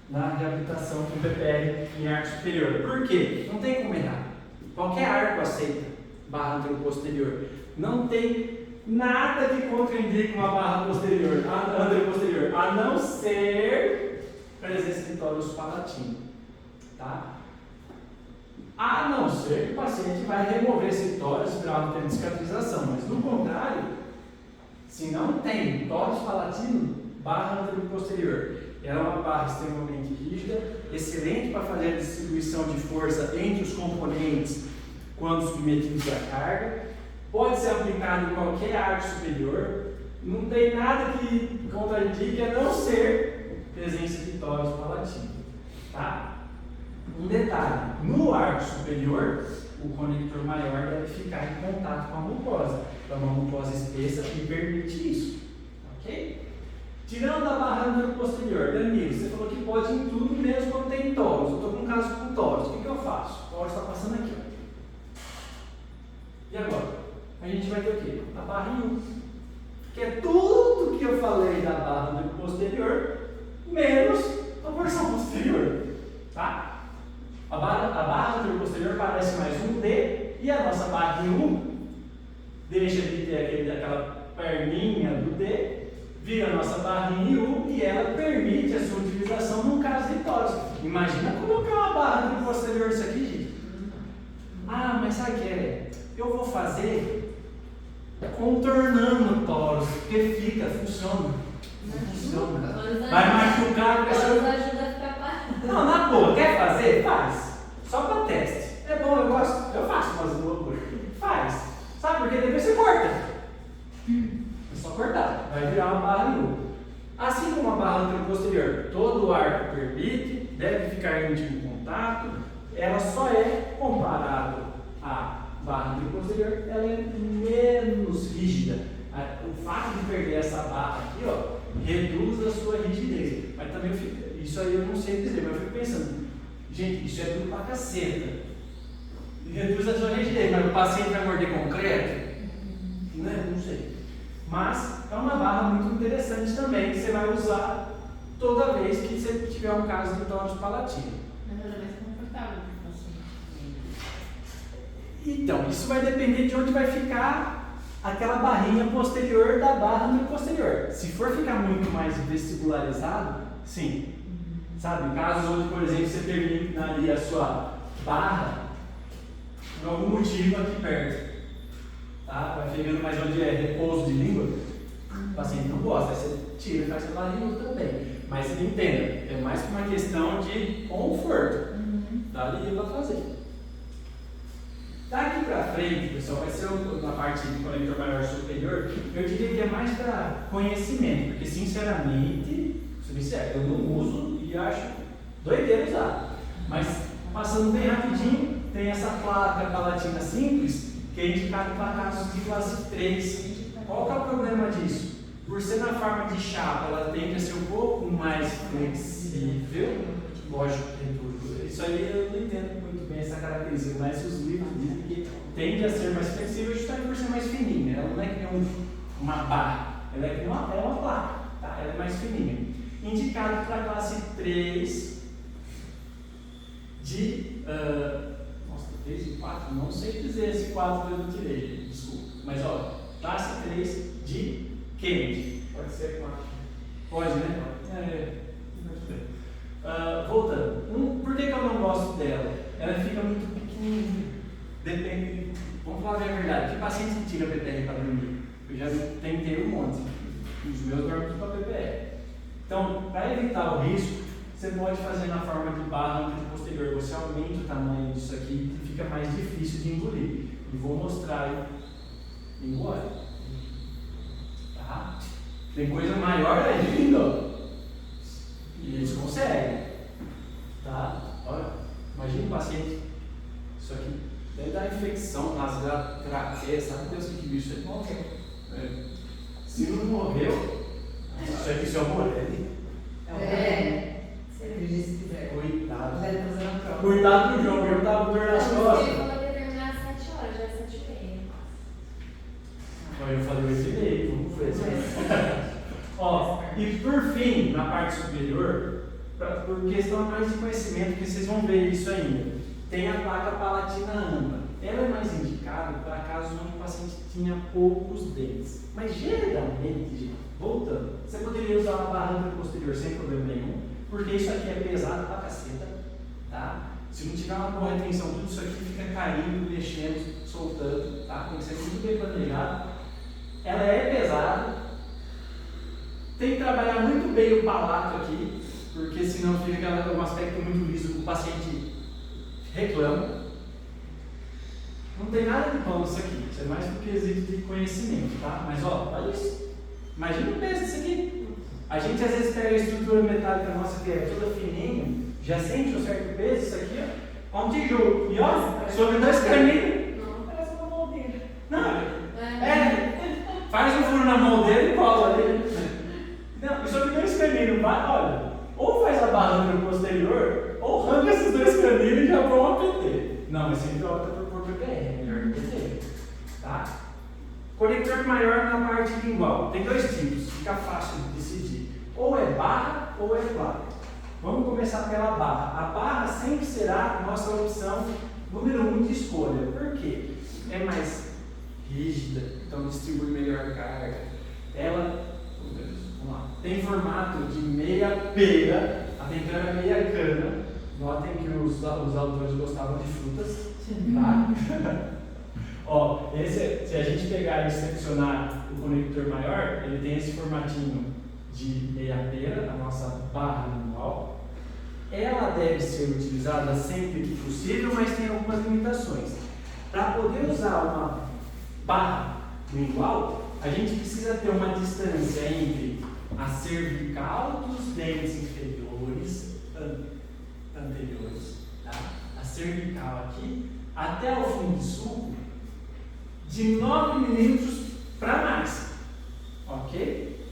A: na reabilitação com PPL em arco superior. Por quê? Não tem como errar. Qualquer arco aceita barra anteroposterior. Não tem nada que contraindique uma barra posterior, anteroposterior, a não ser presença de tórax palatino. Tá? A não ser que o paciente vai remover esse tórax para ter cicatrização, mas no contrário, se não tem tórax palatino, barra anteroposterior, ela é uma barra extremamente rígida, excelente para fazer a distribuição de força entre os componentes quando submetidos à carga, pode ser aplicado em qualquer arco superior, não tem nada que contraindique a não ser presença de tórax palatino. Tá? Um detalhe, no arco superior, o conector maior deve ficar em contato com a mucosa, então uma mucosa espessa que permite isso, ok? Tirando a barra anteroposterior, Danilo, você falou que pode em tudo mesmo quando tem tórax. Eu estou com um caso com tórax, o que eu faço? O tórax está passando aqui, ó. E agora? A gente vai ter o quê? A barra em U, que é tudo que eu falei da barra anteroposterior, menos a porção posterior, tá? A barra anteroposterior parece mais um D e a nossa barra em U deixa de ter aquela perninha do D, vira a nossa barrinha em U e ela permite a sua utilização num caso de tórax. Imagina colocar uma barra anteroposterior nisso aqui, gente. Ah, mas sabe o que é? Eu vou fazer contornando o tórax, porque funciona. Funciona. Vai machucar a pessoa.
B: Ajuda a ficar parado.
A: Não, na boa, quer fazer? Faz. Só para teste. É bom, eu gosto. Eu faço umas loucuras. Faz. Sabe por quê? Depois você corta. É só cortar. Vai virar uma barra em U. Assim como a barra anteroposterior, todo o arco permite, deve ficar em íntimo contato, ela só é comparado à barra anteroposterior, ela é menos rígida. O fato de perder essa barra aqui, ó, reduz a sua rigidez. Mas também isso aí eu não sei dizer, mas eu fico pensando, gente, isso é duro pra caceta. Reduz a sua rigidez, mas o paciente vai morder concreto? Né? Não sei. Mas é uma barra muito interessante também, que você vai usar toda vez que você tiver um caso de tórax palatino.
B: Mas ela é mais confortável para o paciente.
A: Então, isso vai depender de onde vai ficar aquela barrinha posterior da barra no posterior. Se for ficar muito mais vestibularizado, sim. Sabe, casos onde, por exemplo, você terminaria a sua barra por algum motivo aqui perto. Tá? Vai pegando mais onde é repouso de língua. O paciente não gosta, aí você tira e faz a barriguda também. Mas entenda, é mais uma questão de conforto. Dá ali para fazer. Daqui para frente, pessoal, vai ser na parte do conector maior superior, eu diria que é mais para conhecimento, porque sinceramente, eu não uso e acho doideira usar. Mas passando bem rapidinho, tem essa placa palatina simples, que é indicada para casos de classe 3. Qual que é o problema disso? Por ser na forma de chapa, ela tende a ser um pouco mais flexível. Lógico que tem tudo. Isso aí eu não entendo muito bem essa característica, mas os livros dizem que tende a ser mais flexível justamente por ser mais fininha. Ela não é que nem uma barra, ela é que uma placa, tá? Ela é mais fininha. Indicado para classe 3 de. Nossa, 3 e 4, não sei dizer esse 4 eu não tirei, desculpa. Mas ó, classe 3 de quente.
C: Pode ser 4.
A: Pode, né? Voltando, por que eu não gosto dela? Ela fica muito pequenininha. Depende. Vamos falar a verdade. Que paciente que tira PPR para dormir? Eu já tentei um monte. Os meus dormem para PPR. Então, para evitar o risco, você pode fazer na forma de barra posterior. Você aumenta o tamanho disso aqui e fica mais difícil de engolir. E vou mostrar engole. Tá? Tem coisa maior ainda, ó. E eles conseguem. Tá? Olha, imagina um paciente. Isso aqui deve dar infecção, rasgar traqueia, sabe Deus que bicho é? Morreu. Se não morreu, isso aqui só morreu. Coitado. Coitado do João, eu tava com dor nas costas.
B: Ele falou que ia terminar às 7 horas, já é 7h30.
A: Eu falei 8h30, vamos ver. Ó, e por fim, na parte superior, por questão mais de conhecimento, que vocês vão ver isso ainda, tem a placa palatina ampla. Ela é mais indicada para casos onde o paciente tinha poucos dentes. Mas geralmente, gente, voltando, você poderia usar uma barra posterior sem problema nenhum, porque isso aqui é pesado pra caceta, tá? Se não tiver uma boa retenção, tudo isso aqui fica caindo, mexendo, soltando, tá? Tem que ser muito bem planejado. Ela é pesada, tem que trabalhar muito bem o palato aqui, porque senão fica um aspecto muito liso que o paciente reclama. Não tem nada de bom isso aqui, isso é mais um quesito de conhecimento, tá? Mas ó, olha isso. Imagina o peso disso aqui. A gente às vezes pega a estrutura metálica nossa que é toda fininha, já sente um certo peso, isso aqui ó um tijolo. E ó, sobre 2 caninhos.
B: Não, parece uma moldeira.
A: Não, faz um furo na moldeira e cola ali. Não, e sobre 2 caninhos, vai, olha, ou faz a barra no posterior, ou arranca esses 2 caninhos e já põe uma PT. Não, mas sempre opta por PPR, melhor que PT. Tá? Conector maior na parte lingual. Tem 2 tipos, fica fácil de decidir. Ou é barra ou é placa. Vamos começar pela barra. A barra sempre será a nossa opção número 1 de escolha. Por quê? É mais rígida, então distribui melhor carga. Ela, vamos lá, tem formato de meia pera, a tentando meia cana. Notem que os autores gostavam de frutas. Tá? Ó, se a gente pegar e seccionar o conector maior, ele tem esse formatinho de meia pera, a nossa barra lingual. Ela deve ser utilizada sempre que possível, mas tem algumas limitações. Para poder usar uma barra lingual, a gente precisa ter uma distância entre a cervical dos dentes inferiores, anteriores, tá? A cervical aqui, até o fundo de sulco, de 9 milímetros para mais, ok?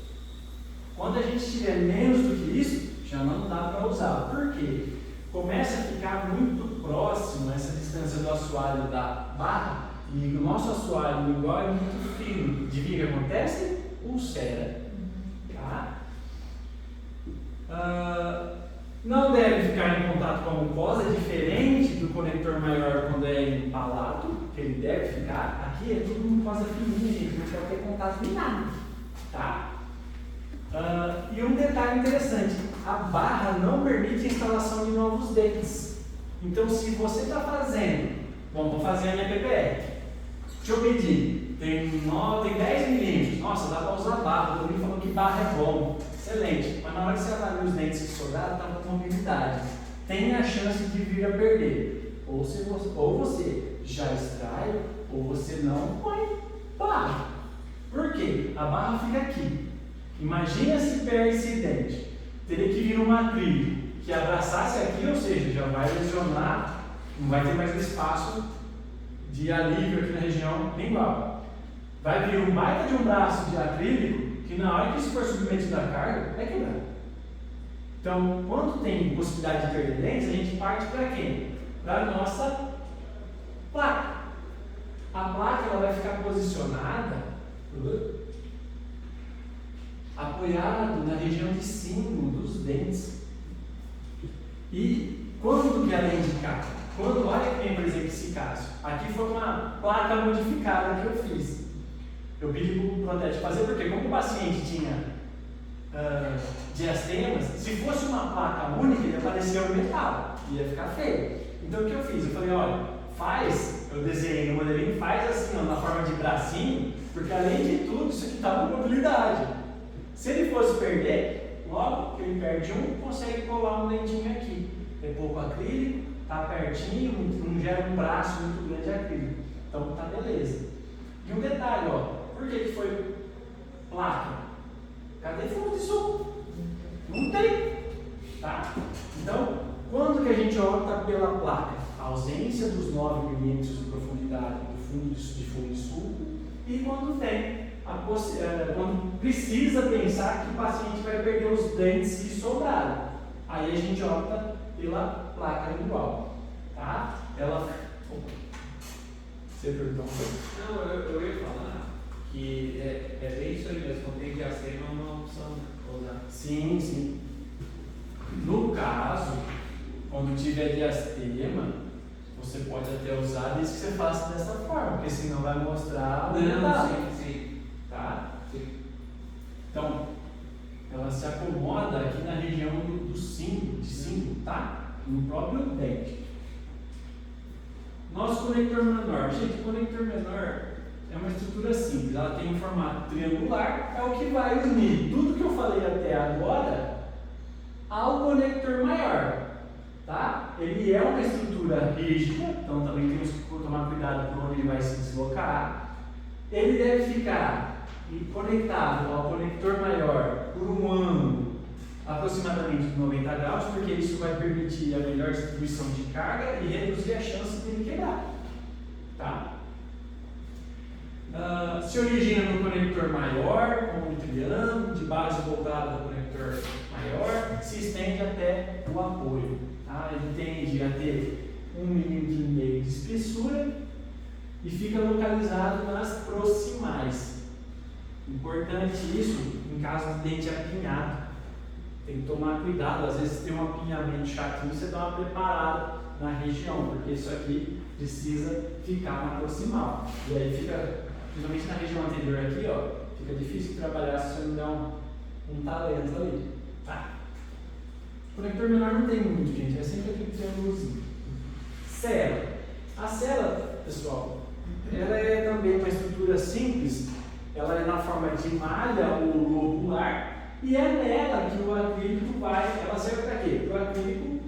A: Quando a gente tiver menos do que isso, já não dá para usar. Por quê? Começa a ficar muito próximo essa distância do assoalho da barra e o nosso assoalho lingual é muito fino. Adivinha o que acontece? Ulcera. Tá? Não deve ficar em contato com a mucosa, diferente do conector maior quando é em palato, que ele deve ficar. Aqui é tudo mucosa fininha, gente, não pode ter contato nem nada. Tá? E um detalhe interessante, a barra não permite a instalação de novos dentes. Então, se você está fazendo, bom, vou fazer a minha PPR. Deixa eu pedir tem 10 milímetros. Nossa, dá para usar barra. Todo mundo falou que barra é bom. Excelente. Mas na hora que você avalia os dentes que sobraram, está com mobilidade. Tem a chance de vir a perder. Ou você já extrai, ou você não põe barra. Por quê? A barra fica aqui. Imagina se perde esse dente. Teria que vir uma acrílico que abraçasse aqui, ou seja, já vai lesionar, não vai ter mais espaço de alívio aqui na região lingual. Vai vir um baita de um braço de acrílico que na hora que isso for submetido à carga, é quebrado. Então, quando tem possibilidade de perder dentes, a gente parte para quem? Para a nossa placa. A placa ela vai ficar posicionada apoiado na região de cima dos dentes. E quando que ela é indicada? Quando, olha que tem, por exemplo, esse caso. Aqui foi uma placa modificada que eu fiz. Eu pedi para o protético fazer, porque como o paciente tinha diastemas, se fosse uma placa única, ele aparecia o metal, ia ficar feio. Então o que eu fiz? Eu falei, olha, eu desenhei no modelinho, faz assim, ó, na forma de bracinho, porque além de tudo, isso aqui está com mobilidade. Se ele fosse perder, logo que ele perde um, consegue colar um dentinho aqui. É pouco acrílico, está pertinho, não gera um braço muito grande de acrílico. Então tá beleza. E um detalhe, ó, por que foi placa? Cadê fundo de sul? Não tem. Tá? Então, quando que a gente opta pela placa? A ausência dos 9 milímetros de profundidade de fundo de sulco e quando tem quando precisa pensar que o paciente vai perder os dentes que sobraram. Aí a gente opta pela placa lingual. Tá? Você perguntou uma coisa?
C: Não, eu ia falar que é bem isso aí mesmo. Quando tem diastema é uma opção usar.
A: Sim, sim. No caso, quando tiver diastema, você pode até usar desde que você faça dessa forma, porque senão vai mostrar o detalhe.
C: Sim.
A: Tá?
C: Sim.
A: Então, ela se acomoda aqui na região do símbolo, tá? No próprio dente. Nosso conector menor. Gente, o conector menor é uma estrutura simples. Ela tem um formato triangular, é o que vai unir tudo que eu falei até agora ao conector maior. Tá? Ele é uma estrutura rígida, então também temos que tomar cuidado por onde ele vai se deslocar. Ele deve ficar conectado ao conector maior por um ângulo aproximadamente de 90 graus, porque isso vai permitir a melhor distribuição de carga e reduzir a chance de ele quebrar. Tá? Se origina no conector maior, com um triângulo de base voltada ao conector maior, se estende até o apoio. Tá? Ele tende a ter 1,5 mm de espessura e fica localizado nas proximais. Importante isso em caso de dente apinhado. Tem que tomar cuidado, às vezes tem um apinhamento chatinho, você dá uma preparada na região, porque isso aqui precisa ficar na proximal. E aí fica, principalmente na região anterior aqui, ó, fica difícil trabalhar se você não der um talento ali. Tá? O conector menor não tem muito, gente, é sempre aquele triângulozinho. Cela. A cela, pessoal, ela é também uma estrutura simples, ela é na forma de malha ou lobular, e é nela que o acrílico ela serve para quê? Para o acrílico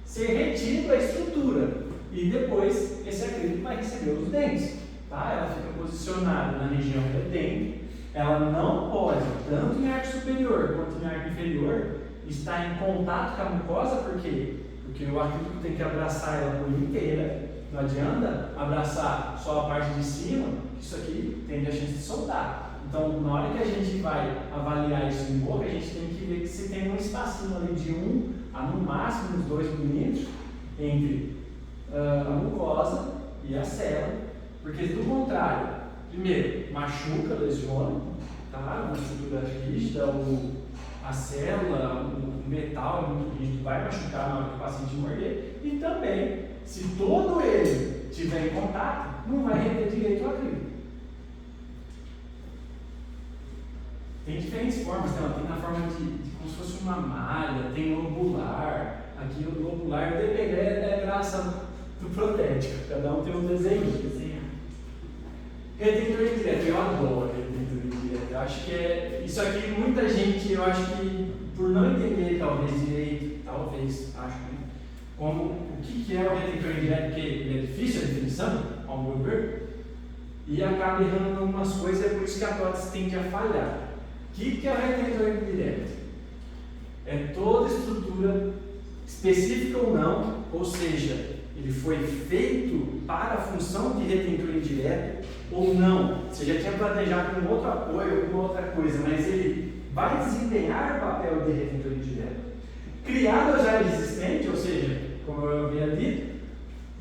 A: ser retido a estrutura, e depois esse acrílico vai receber os dentes. Tá? Ela fica posicionada na região do dente, ela não pode, tanto em arco superior quanto em arco inferior, estar em contato com a mucosa, por quê? Porque o acrílico tem que abraçar ela por inteira. Não adianta abraçar só a parte de cima, isso aqui tem a chance de soltar. Então, na hora que a gente vai avaliar isso em boca, a gente tem que ver que se tem um espacinho ali de 1 a no máximo uns 2 milímetros entre a mucosa e a célula, porque do contrário, primeiro, machuca, lesiona, tá? Uma estrutura rígida, a célula, o metal é muito rígido, vai machucar na hora que o paciente morder, e também, se todo ele estiver em contato, não vai render direito ao acrílico. Tem diferentes formas, tem na forma de como se fosse uma malha, tem lobular, aqui o lobular depende, é graça do protético, cada um tem um desenho. Retentor indireto, eu adoro retentor indireto. Eu acho que isso aqui, muita gente, eu acho que por não entender talvez direito, acho, né? Como o que é o retentor indireto, porque ele é difícil a definição, ao meu ver, e acaba errando em algumas coisas, é por isso que a prótese tende a falhar. O que é o retentor indireto? É toda estrutura específica ou não, ou seja, ele foi feito para a função de retentor indireto ou não. Você já tinha planejado um outro apoio, alguma outra coisa, mas ele vai desempenhar o papel de retentor indireto. Criado já existente, ou seja, como eu havia dito,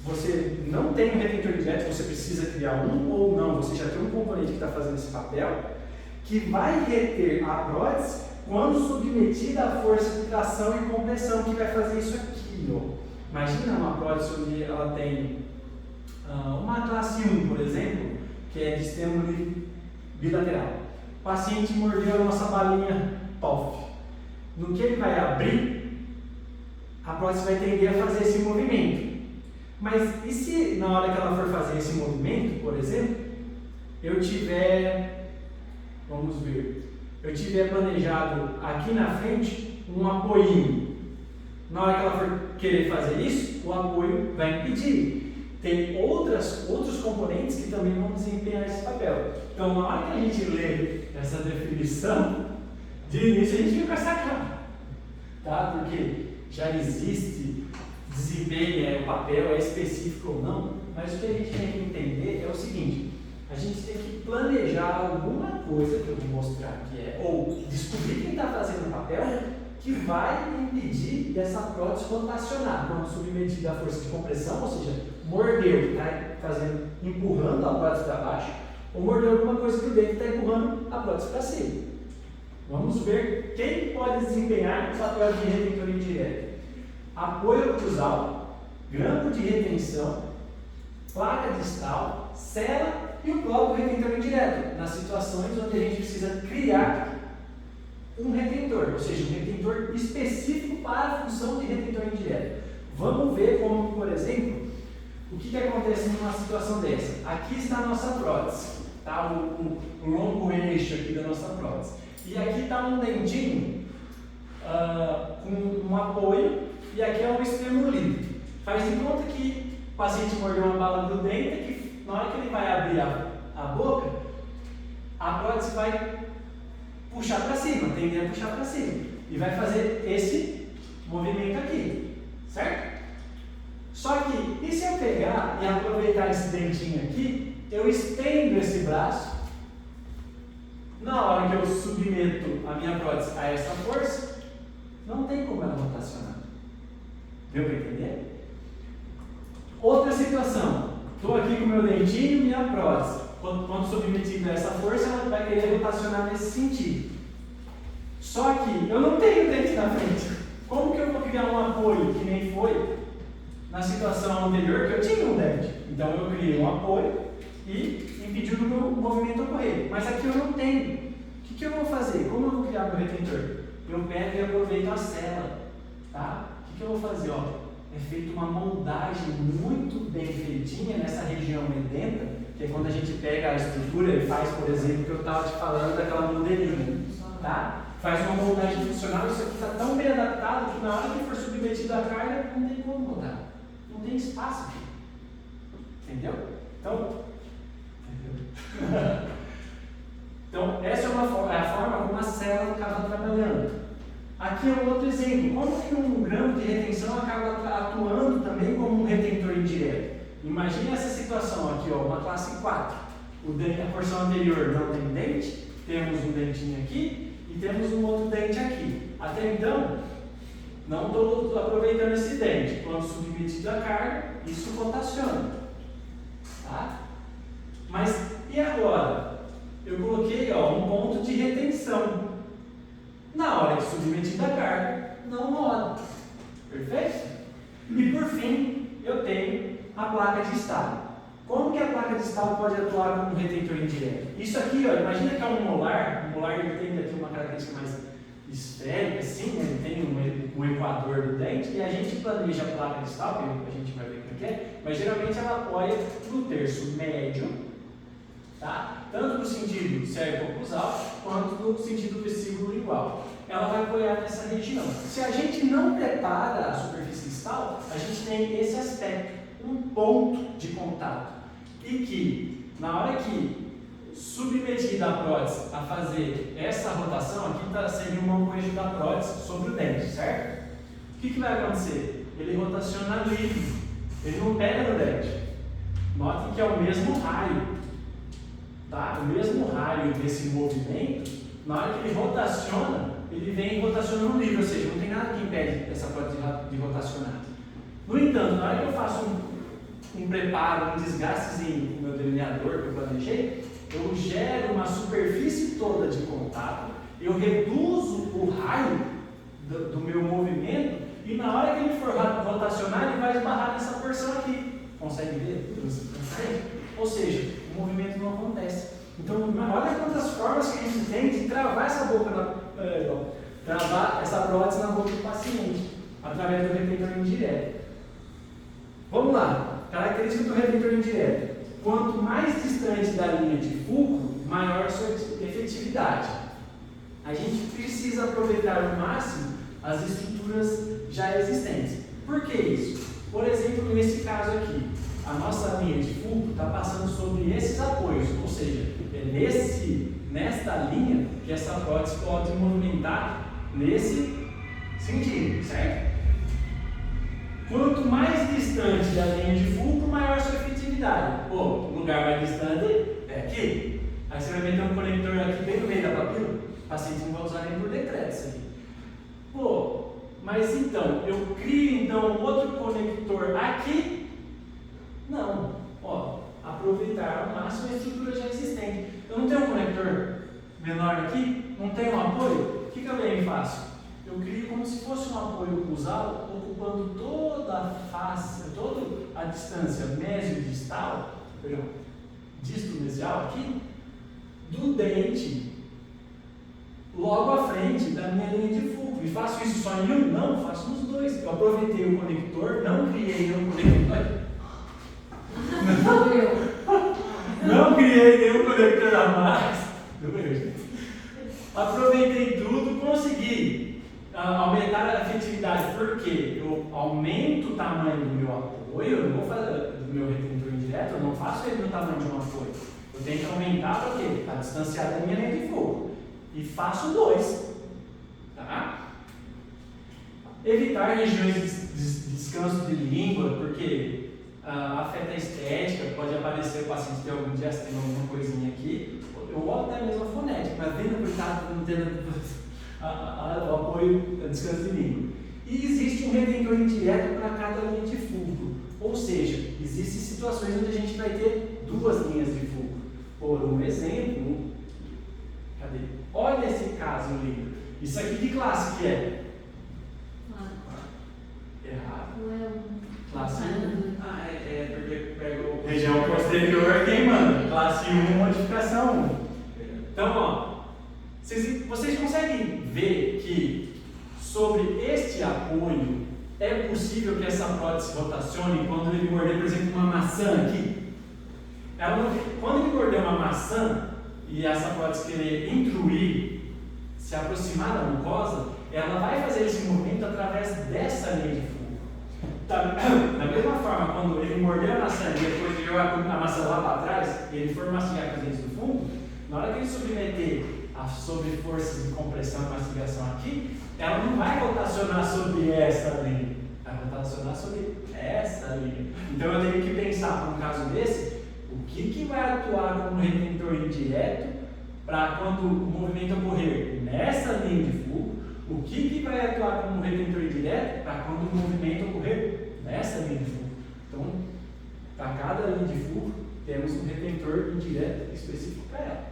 A: você não tem um retentor indireto, você precisa criar um ou não, você já tem um componente que está fazendo esse papel, que vai reter a prótese quando submetida à força de tração e compressão, que vai fazer isso aqui, ó. Imagina uma prótese onde ela tem uma classe 1, por exemplo, que é de estímulo bilateral. O paciente mordeu a nossa balinha POF. No que ele vai abrir, a prótese vai tender a fazer esse movimento. Mas e se na hora que ela for fazer esse movimento, por exemplo, eu tiver planejado aqui na frente um apoio. Na hora que ela for querer fazer isso, o apoio vai impedir. Tem outros componentes que também vão desempenhar esse papel. Então, na hora que a gente lê essa definição, de início a gente fica com essa cara, tá? Porque já existe desempenho, o papel é específico ou não, mas o que a gente tem que entender é o seguinte: a gente tem que planejar alguma coisa que eu vou mostrar que é, ou descobrir quem está fazendo o papel, que vai impedir dessa prótese rotacionar quando submetida à força de compressão, ou seja, mordeu, está empurrando a prótese para baixo, ou mordeu alguma coisa que o dente está empurrando a prótese para cima. Vamos ver quem pode desempenhar o papel de retentor indireto. Apoio cruzal, grampo de retenção, placa distal, cela e o próprio retentor indireto, nas situações onde a gente precisa criar um retentor, ou seja, um retentor específico para a função de retentor indireto. Vamos ver como, por exemplo, o que acontece numa situação dessa. Aqui está a nossa prótese, tá? o longo eixo aqui da nossa prótese. E aqui está um dentinho com um apoio, e aqui é um extremo livre. Faz de conta que o paciente mordeu uma bala do dente, que na hora que ele vai abrir a boca, a prótese vai puxar para cima, tender a puxar para cima, e vai fazer esse movimento aqui, certo? Só que, e se eu pegar e aproveitar esse dentinho aqui, eu estendo esse braço, na hora que eu submeto a minha prótese a essa força, não tem como ela rotacionar. Deu para entender? Outra situação, estou aqui com o meu dentinho e minha prótese. Quando submetido a essa força, ela vai querer rotacionar nesse sentido. Só que eu não tenho dente na frente. Como que eu vou criar um apoio que nem foi na situação anterior que eu tinha um dente? Então eu criei um apoio e impediu do meu movimento ocorrer. Mas aqui eu não tenho. O que eu vou fazer? Como eu vou criar meu retentor? Eu pego e aproveito a cela. Tá? O que eu vou fazer? Ó, é feita uma moldagem muito bem feitinha nessa região edenta, que é quando a gente pega a estrutura e faz, por exemplo, que eu estava te falando daquela modelinha, tá? Faz uma moldagem funcional, isso aqui está tão bem adaptado que na hora que for submetido à carga, não tem como mudar. Não tem espaço aqui. Entendeu? Então, essa é a forma como a célula acaba trabalhando. Aqui é um outro exemplo. Como que um grampo de retenção acaba atuando também como um retentor indireto? Imagine essa situação aqui, ó, uma classe 4. A porção anterior não tem dente, temos um dentinho aqui e temos um outro dente aqui. Até então, não estou aproveitando esse dente. Quando submetido à carga, isso rotaciona. Tá? Mas e agora? Eu coloquei, ó, um ponto de retenção. Na hora que submetido à carga, não roda. Perfeito? E por fim, eu tenho a placa distal. Como que a placa distal pode atuar como retentor indireto? Isso aqui, ó, imagina que é um molar. O molar ele tem aqui uma característica mais esférica, assim, né? Ele tem um equador do dente, e a gente planeja a placa distal, que a gente vai ver o que é, mas geralmente ela apoia no terço médio tá? Tanto no sentido cerco-acusal, quanto no sentido vestíbulo igual. Ela vai apoiar nessa região. Se a gente não prepara a superfície distal, a gente tem esse aspecto, um ponto de contato. E que, na hora que submetida a prótese a fazer essa rotação, aqui seria um apoio da prótese sobre o dente, certo? O que vai acontecer? Ele rotaciona livre, ele não pega no dente. Notem que é o mesmo raio, tá? O mesmo raio desse movimento, na hora que ele rotaciona, ele vem rotacionando livre, ou seja, não tem nada que impede essa prótese de rotacionar. No entanto, na hora que eu faço um preparo, um desgastezinho com o meu delineador que eu planejei, eu gero uma superfície toda de contato, eu reduzo o raio do meu movimento e na hora que ele for rotacionar, ele vai esbarrar nessa porção aqui. Consegue ver? Ou seja, o movimento não acontece. Então, olha quantas formas que a gente tem de travar essa boca, travar essa prótese na boca do paciente, através do retentor indireto. Vamos lá, característica do retentor indireto. Quanto mais distante da linha de fulcro, maior a sua efetividade. A gente precisa aproveitar ao máximo as estruturas já existentes. Por que isso? Por exemplo, nesse caso aqui, a nossa linha de fulcro está passando sobre esses apoios, ou seja, é nesta linha que essa prótese pode movimentar nesse sentido, certo? Quanto mais distante da linha de fulcro, maior a sua efetividade. Pô, o lugar mais distante é aqui. Aí você vai meter um conector aqui bem no meio da papila, o paciente não vai usar nem por decreto isso aqui. Pô, mas então, eu crio então outro conector aqui? Não. Ó, aproveitar ao máximo a estrutura já existente. Eu não tenho um conector menor aqui? Não tenho um apoio? O que eu bem faço? Eu crio como se fosse um apoio oclusal, ocupando toda a face, toda a distância mesio-distal, disto-mesial aqui, do dente, logo à frente da minha linha de fulcro. E faço isso só em um? Não, faço nos dois. Eu aproveitei o conector, não criei um conector. Não criei nenhum conector a mais. Aproveitei tudo, consegui aumentar a efetividade, porque eu aumento o tamanho do meu apoio, eu não vou fazer do meu retentor indireto, eu não faço ele no tamanho de um apoio. Eu tenho que aumentar para quê? Para distanciar da minha linha de fulcro. E faço dois. Tá? Evitar regiões de descanso de língua, porque afeta a estética, pode aparecer o paciente ter algum diastema, alguma coisinha aqui, ou até mesmo a fonética, mas vendo coitado não tendo o apoio a descanso de língua. E existe um retentor indireto para cada linha de fulcro, ou seja, existem situações onde a gente vai ter duas linhas de fulcro. Por um exemplo, cadê? Olha esse caso lindo. Isso aqui de classe que é? Errado. Classe 1.
C: Porque pega o...
A: Região posterior, quem manda? Classe 1, modificação 1. Então, ó, vocês conseguem ver que sobre este apoio é possível que essa prótese rotacione quando ele morder, por exemplo, uma maçã aqui? Quando ele morder uma maçã e essa prótese querer intruir, se aproximar da mucosa, ela vai fazer esse movimento através dessa linha de fulcro. Da mesma forma, quando ele mordeu a maçã e depois jogar a maçã lá para trás, e ele for mastigar com os dentes do fundo, na hora que ele submeter sob forças de compressão e mastigação aqui, ela não vai rotacionar sobre essa linha, vai rotacionar sobre essa linha. Então eu tenho que pensar, para um caso desse, o que vai atuar como retentor indireto para quando o movimento ocorrer nessa linha de fulcro, o que vai atuar como retentor indireto para quando o movimento ocorrer nessa linha de fulcro. Então, para cada linha de fulcro, temos um retentor indireto específico para ela.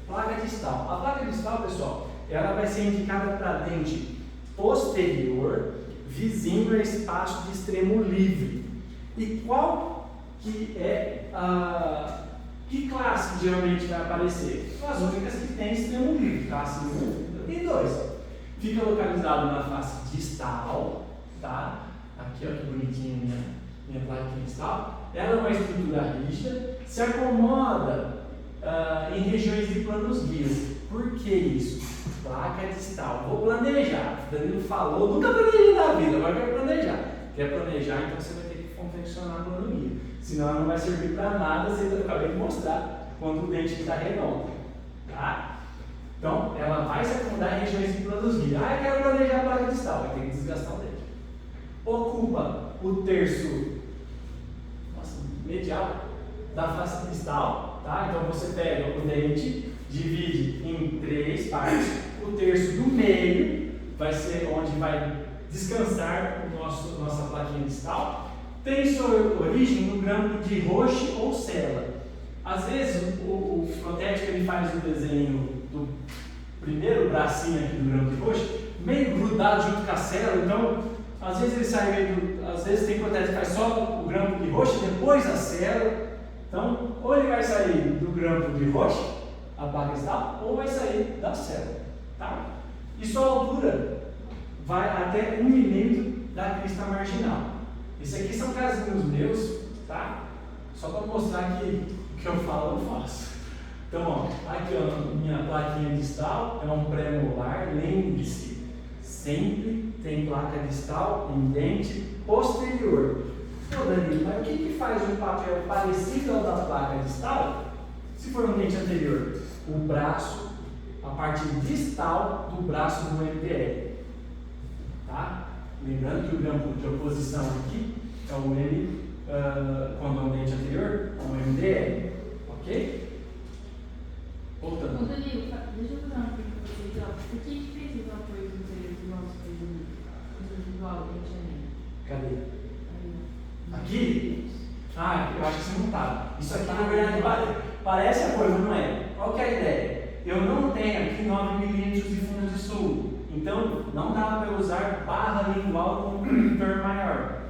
A: Placa distal. A placa distal, pessoal, ela vai ser indicada para dente posterior, vizinho a espaço de extremo livre. E qual que é que classe que geralmente vai aparecer? As únicas que tem extremo livre, classe 1 e 2. Fica localizado na face distal, tá? Aqui, ó, que bonitinho minha placa distal. Ela é uma estrutura rígida, se acomoda em regiões de planos guias. Por que isso? Placa distal. Vou planejar. O Danilo falou, nunca planejei na vida, agora quero planejar. Quer planejar, então você vai ter que confeccionar a plano guia. Senão ela não vai servir para nada, você acabei de mostrar quando o dente está redondo. Tá? Então, ela vai se acomodar em regiões de planos guia. Eu quero planejar a placa distal, vai ter que desgastar o dente. Ocupa o terço medial da face distal, tá? Então você pega o dente, divide em 3 partes, o terço do meio vai ser onde vai descansar nossa plaquinha distal, tem sua origem no grampo de Roche ou Sella. Às vezes o protético ele faz o desenho do primeiro bracinho aqui do grampo de Roche meio grudado junto com a célula, então às vezes ele sai meio, às vezes tem protético que faz só o grampo de Roche, depois a célula. Então, ou ele vai sair do grampo de Roche, a placa distal, ou vai sair da célula, tá? E sua altura vai até 1 milímetro da crista marginal. Esse aqui são casinhos meus, tá? Só para mostrar que o que eu falo eu faço. Então, ó, aqui ó, minha plaquinha distal é um pré-molar, lembre-se, sempre tem placa distal em dente posterior. Pô, Danilo, mas o que faz um papel parecido ao da placa distal se for um dente anterior? O braço, a parte distal do braço do MDL. Tá? Lembrando que o grampo de oposição aqui é o M, quando é um dente anterior, é um MDL. Ok? Voltando.
D: Ô Danilo, deixa eu fazer uma pergunta para vocês. Por que precisa um apoio do interior do nosso individual Rio de Janeiro?
A: Cadê? Aqui? Ah, eu acho que você não estava. Isso aqui na verdade parece a coisa, não é? Qual que é a ideia? Eu não tenho aqui 9 milímetros de fundo de sul. Então não dá para eu usar barra lingual com um monitor maior.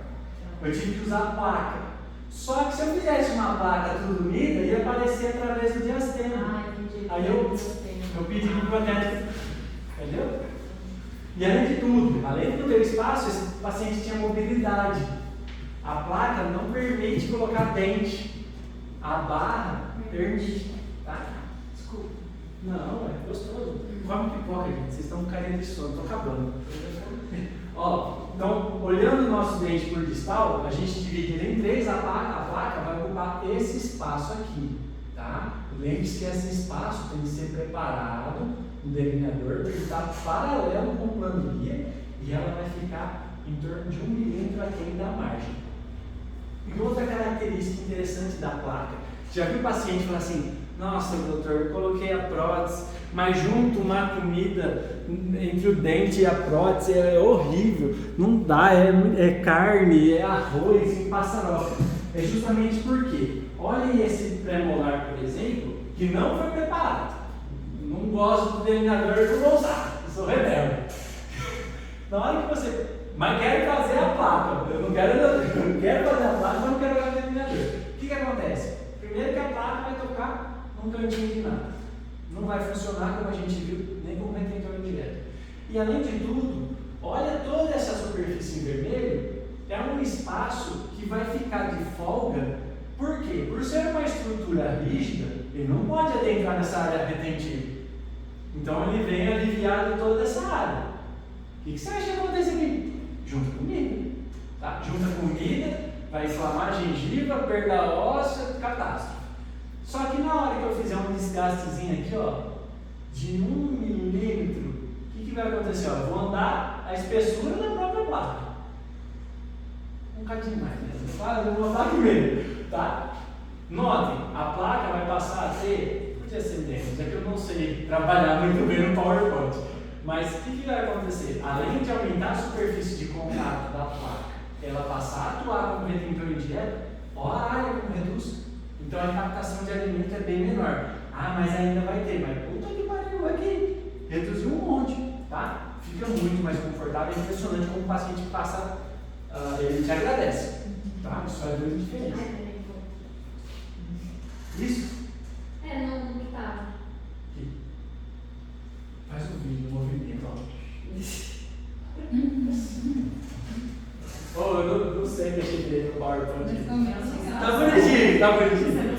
A: Eu tive que usar placa. Só que se eu fizesse uma placa tudo unida, ia aparecer através do diastema.
D: Ah, entendi.
A: Aí eu pedi para o protético. Entendeu? E além de tudo, além de não ter espaço, esse paciente tinha mobilidade. A placa não permite colocar dente. A barra permite. Tá?
D: Desculpa.
A: Não, é gostoso. Come pipoca, gente. Vocês estão caindo de sono, estou acabando. Ó, então, olhando o nosso dente por distal, a gente divide em 3, a placa vai ocupar esse espaço aqui. Tá? Lembre-se que esse espaço tem que ser preparado no delineador para ele estar paralelo com o plano guia e ela vai ficar em torno de 1 milímetro aquém da margem. E outra característica interessante da placa, já viu o paciente falar assim, nossa doutor, eu coloquei a prótese, mas junto uma comida entre o dente e a prótese é horrível, não dá, é carne, é arroz, e passaroca. É justamente porque, olhem esse pré-molar, por exemplo, que não foi preparado. Não gosto do delineador que eu vou usar, eu sou rebelde. Na hora que você... Mas quero fazer a placa. Eu quero fazer a placa, mas não quero fazer o delineador. O que acontece? Primeiro que a placa vai tocar num cantinho de nada. Não vai funcionar como a gente viu, nem como retentor direto. E além de tudo, olha toda essa superfície em vermelho, é um espaço que vai ficar de folga. Por quê? Por ser uma estrutura rígida, ele não pode adentrar nessa área retentiva. Então ele vem aliviado de toda essa área. O que você acha que acontece aqui? Junta comida, tá? Junta comida, vai inflamar a gengiva, perda óssea, catástrofe. Só que na hora que eu fizer um desgastezinho aqui, ó, de 1 milímetro, o que vai acontecer? Ó, eu vou andar a espessura da própria placa. Um cadinho mais, né? Eu vou andar aqui mesmo, tá? Notem, a placa vai passar a ter, podia ser dentro, é que eu não sei trabalhar muito bem no PowerPoint. Mas o que vai acontecer? Além de aumentar a superfície de contato da placa, ela passar a atuar como retentor indireto, olha a área como reduz. Então a captação de alimento é bem menor. Ah, mas ainda vai ter, mas puta que pariu aqui. Reduziu um monte, tá? Fica muito mais confortável, é impressionante como o paciente passa, ele te agradece. Tá? Isso faz muita diferença. Isso?
D: Não que tava.
A: Faz um vídeo no movimento, ó. Eu não sei mexer direito no PowerPoint. Tá bonitinho, tá bonitinho.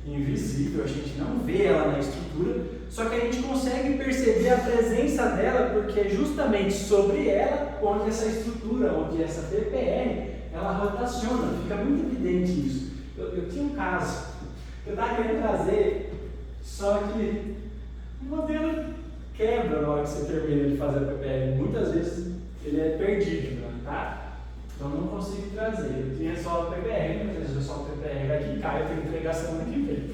A: invisível, a gente não vê ela na estrutura, só que a gente consegue perceber a presença dela porque é justamente sobre ela onde essa estrutura, onde essa PPR, ela rotaciona, fica muito evidente isso. Eu tinha um caso, eu estava querendo trazer, só que o modelo quebra na hora que você termina de fazer a PPR, muitas vezes ele é perdido, tá? Então não consigo trazer. Eu tinha só a PPR, mas às vezes eu só a PPR aqui cai, eu tenho que entregar semana que vem.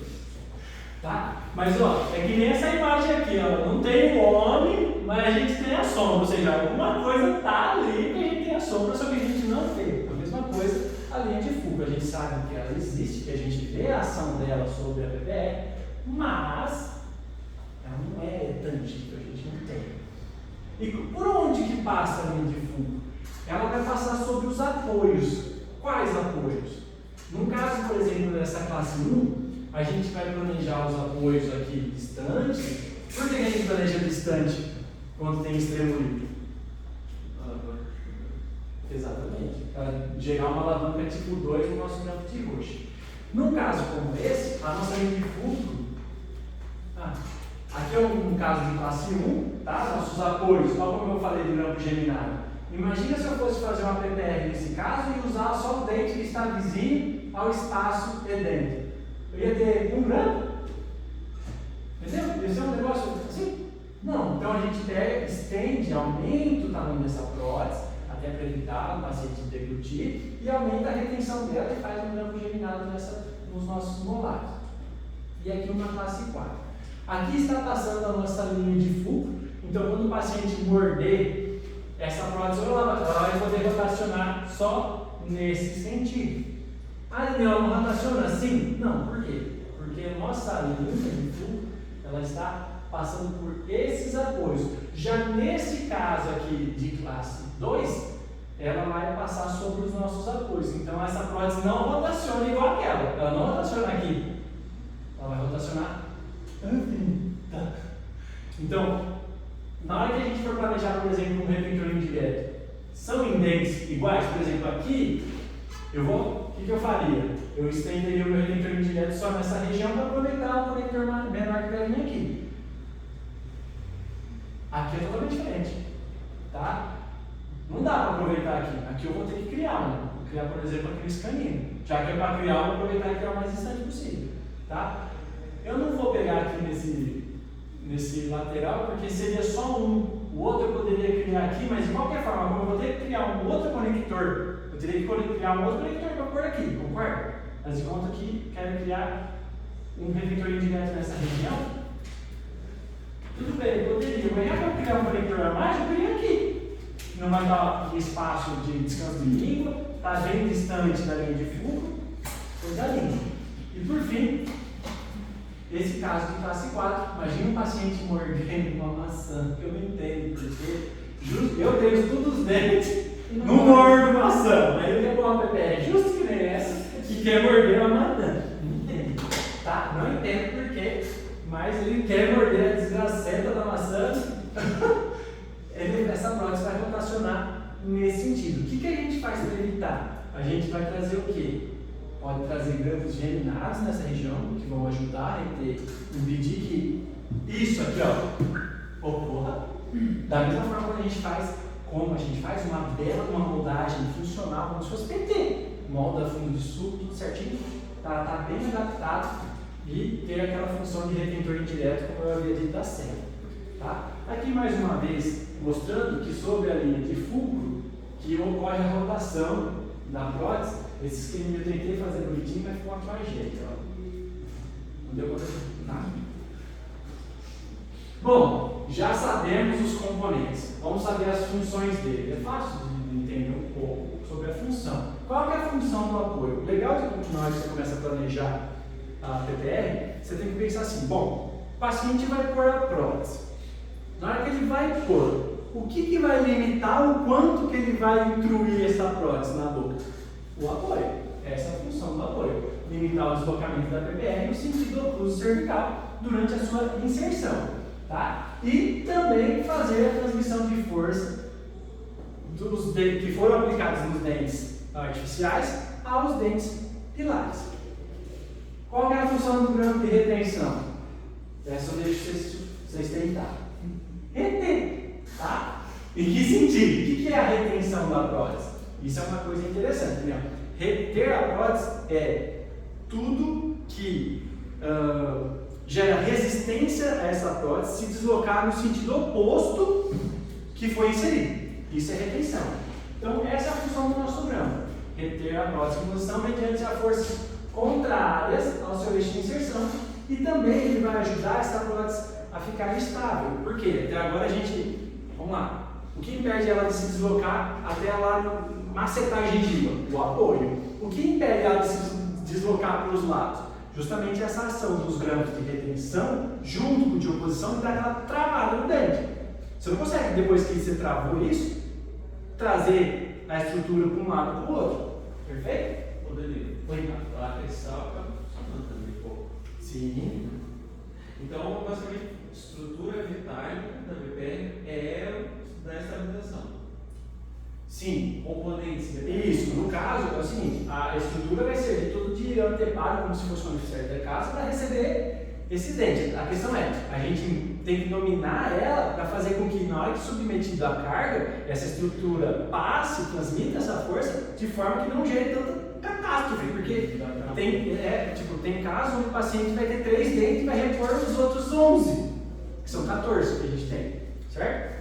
A: Tá? Mas ó, é que nem essa imagem aqui, ó. Não tem o homem, mas a gente tem a sombra. Ou seja, alguma coisa está ali que a gente tem a sombra, só que a gente não vê. A mesma coisa a linha de Foucault. A gente sabe que ela existe, que a gente vê a ação dela sobre a PPR, mas ela não é tangível, a gente não tem. E por onde que passa a linha de Foucault? Ela vai passar sobre os apoios. Quais apoios? No caso, por exemplo, dessa classe 1, a gente vai planejar os apoios aqui distantes. Por que a gente planeja distante quando tem extremo livre? Exatamente. Para gerar uma alavanca tipo 2 no nosso campo de roxo. Num caso como esse, a nossa linha de Foucault. Aqui é um caso de classe 1, tá? Nossos apoios, tal como eu falei do grampo geminado. Imagina se eu fosse fazer uma PPR nesse caso e usar só o dente que está vizinho ao espaço edente. Eu ia ter um grampo? Entendeu? Ia ser um negócio assim? Não. Então a gente pega, estende, aumenta o tamanho dessa prótese, até para evitar o paciente deglutir, e aumenta a retenção dela e faz um grampo geminado nos nossos molares. E aqui uma classe 4. Aqui está passando a nossa linha de Foucault, então quando o paciente morder essa prótese, ela vai poder rotacionar só nesse sentido. A linha não rotaciona assim? Não, por quê? Porque a nossa linha de Foucault, ela está passando por esses apoios. Já nesse caso aqui de classe 2, ela vai passar sobre os nossos apoios. Então essa prótese não rotaciona igual aquela. Ela não rotaciona aqui. Ela vai rotacionar assim. Então, na hora que a gente for planejar, por exemplo, um retentor indireto, são em dentes iguais? Por exemplo, aqui, o que eu faria? Eu estenderia o meu retentor indireto só nessa região para aproveitar o conector menor que vai vir aqui. Aqui é totalmente diferente, tá? Não dá para aproveitar aqui. Aqui eu vou ter que criar um. Vou criar, por exemplo, aquele caninho. Já que é para criar, eu vou aproveitar e criar o mais distante possível, tá? Eu não vou pegar aqui nesse lateral, porque seria só um. O outro eu poderia criar aqui, mas de qualquer forma, como eu vou ter que criar um outro conector, eu teria que criar um outro conector para pôr aqui, concorda? Mas de conta que quero criar um retentor indireto nessa região, tudo bem, eu poderia, mas já para criar um conector a mais, eu queria aqui. Não vai dar espaço de descanso de língua, está bem distante da linha de Foucault, coisa linda. E por fim, esse caso de classe 4, imagina um paciente mordendo uma maçã, que eu não entendo, porque eu tenho todos os dentes, não mordo maçã, mas ele quer pôr uma PPR justo que nem essa, que quer morder uma maçã. Não entendo, tá? Não entendo porquê, mas ele quer morder a desgraceta da maçã, essa prótese vai rotacionar nesse sentido. O que a gente faz para evitar? A gente vai trazer o quê? Pode trazer grampos geminados nessa região, que vão ajudar a impedir que isso aqui, ó, ocorra. Da mesma forma que a gente faz, uma bela moldagem funcional, como se fosse PT. Molda fundo de suco, tudo certinho, tá bem adaptado e ter aquela função de retentor indireto, como eu havia dito, da célula. Tá? Aqui mais uma vez, mostrando que sobre a linha de Foucault, que ocorre a rotação da prótese. Esse esquema eu tentei fazer bonitinho, mas ficou uma tragédia. Não deu para nada. Bom, já sabemos os componentes. Vamos saber as funções dele. É fácil de entender um pouco sobre a função. Qual que é a função do apoio? O legal de continuar, você começa a planejar a PPR, você tem que pensar assim, bom, o paciente vai pôr a prótese. Na hora que ele vai pôr, o que vai limitar o quanto que ele vai intruir essa prótese na boca? O apoio. Essa é a função do apoio. Limitar o deslocamento da PPR no sentido ocluso cervical durante a sua inserção. Tá? E também fazer a transmissão de força dos dentes que foram aplicados nos dentes artificiais aos dentes pilares. Qual que é a função do grampo de retenção? Essa eu deixo vocês tentar. Reter, tá? Em que sentido? O que é a retenção da prótese? Isso é uma coisa interessante, né? Reter a prótese é tudo que gera resistência a essa prótese se deslocar no sentido oposto que foi inserido. Isso é retenção. Então, essa é a função do nosso grampo. Reter a prótese em posição mediante as forças contrárias ao seu eixo de inserção, e também ele vai ajudar essa prótese a ficar estável. Por quê? Até agora a gente, vamos lá, o que impede ela de se deslocar até lá macetar a gengiva? O apoio. O que impede ela de se deslocar para os lados? Justamente essa ação dos grampos de retenção junto com o de oposição e dar aquela travada no dente. Você não consegue, depois que você travou isso, trazer a estrutura para um lado para o outro. Perfeito?
C: Ô Danilo,
A: Oi.
C: a lateral acaba funcionando também um pouco.
A: Sim.
C: Então, basicamente, estrutura metálica da BPR é da estabilização.
A: Sim.
C: Componentes
A: Isso. No caso, é o seguinte, a estrutura vai servir todo de anteparo, como se fosse um alicerce da casa, para receber esse dente. A questão é, a gente tem que dominar ela para fazer com que, na hora que submetido à carga, essa estrutura passe, transmita essa força de forma que não gere tanta catástrofe, porque tem casos onde o paciente vai ter 3 dentes e vai repor os outros 11, que são 14 que a gente tem, certo?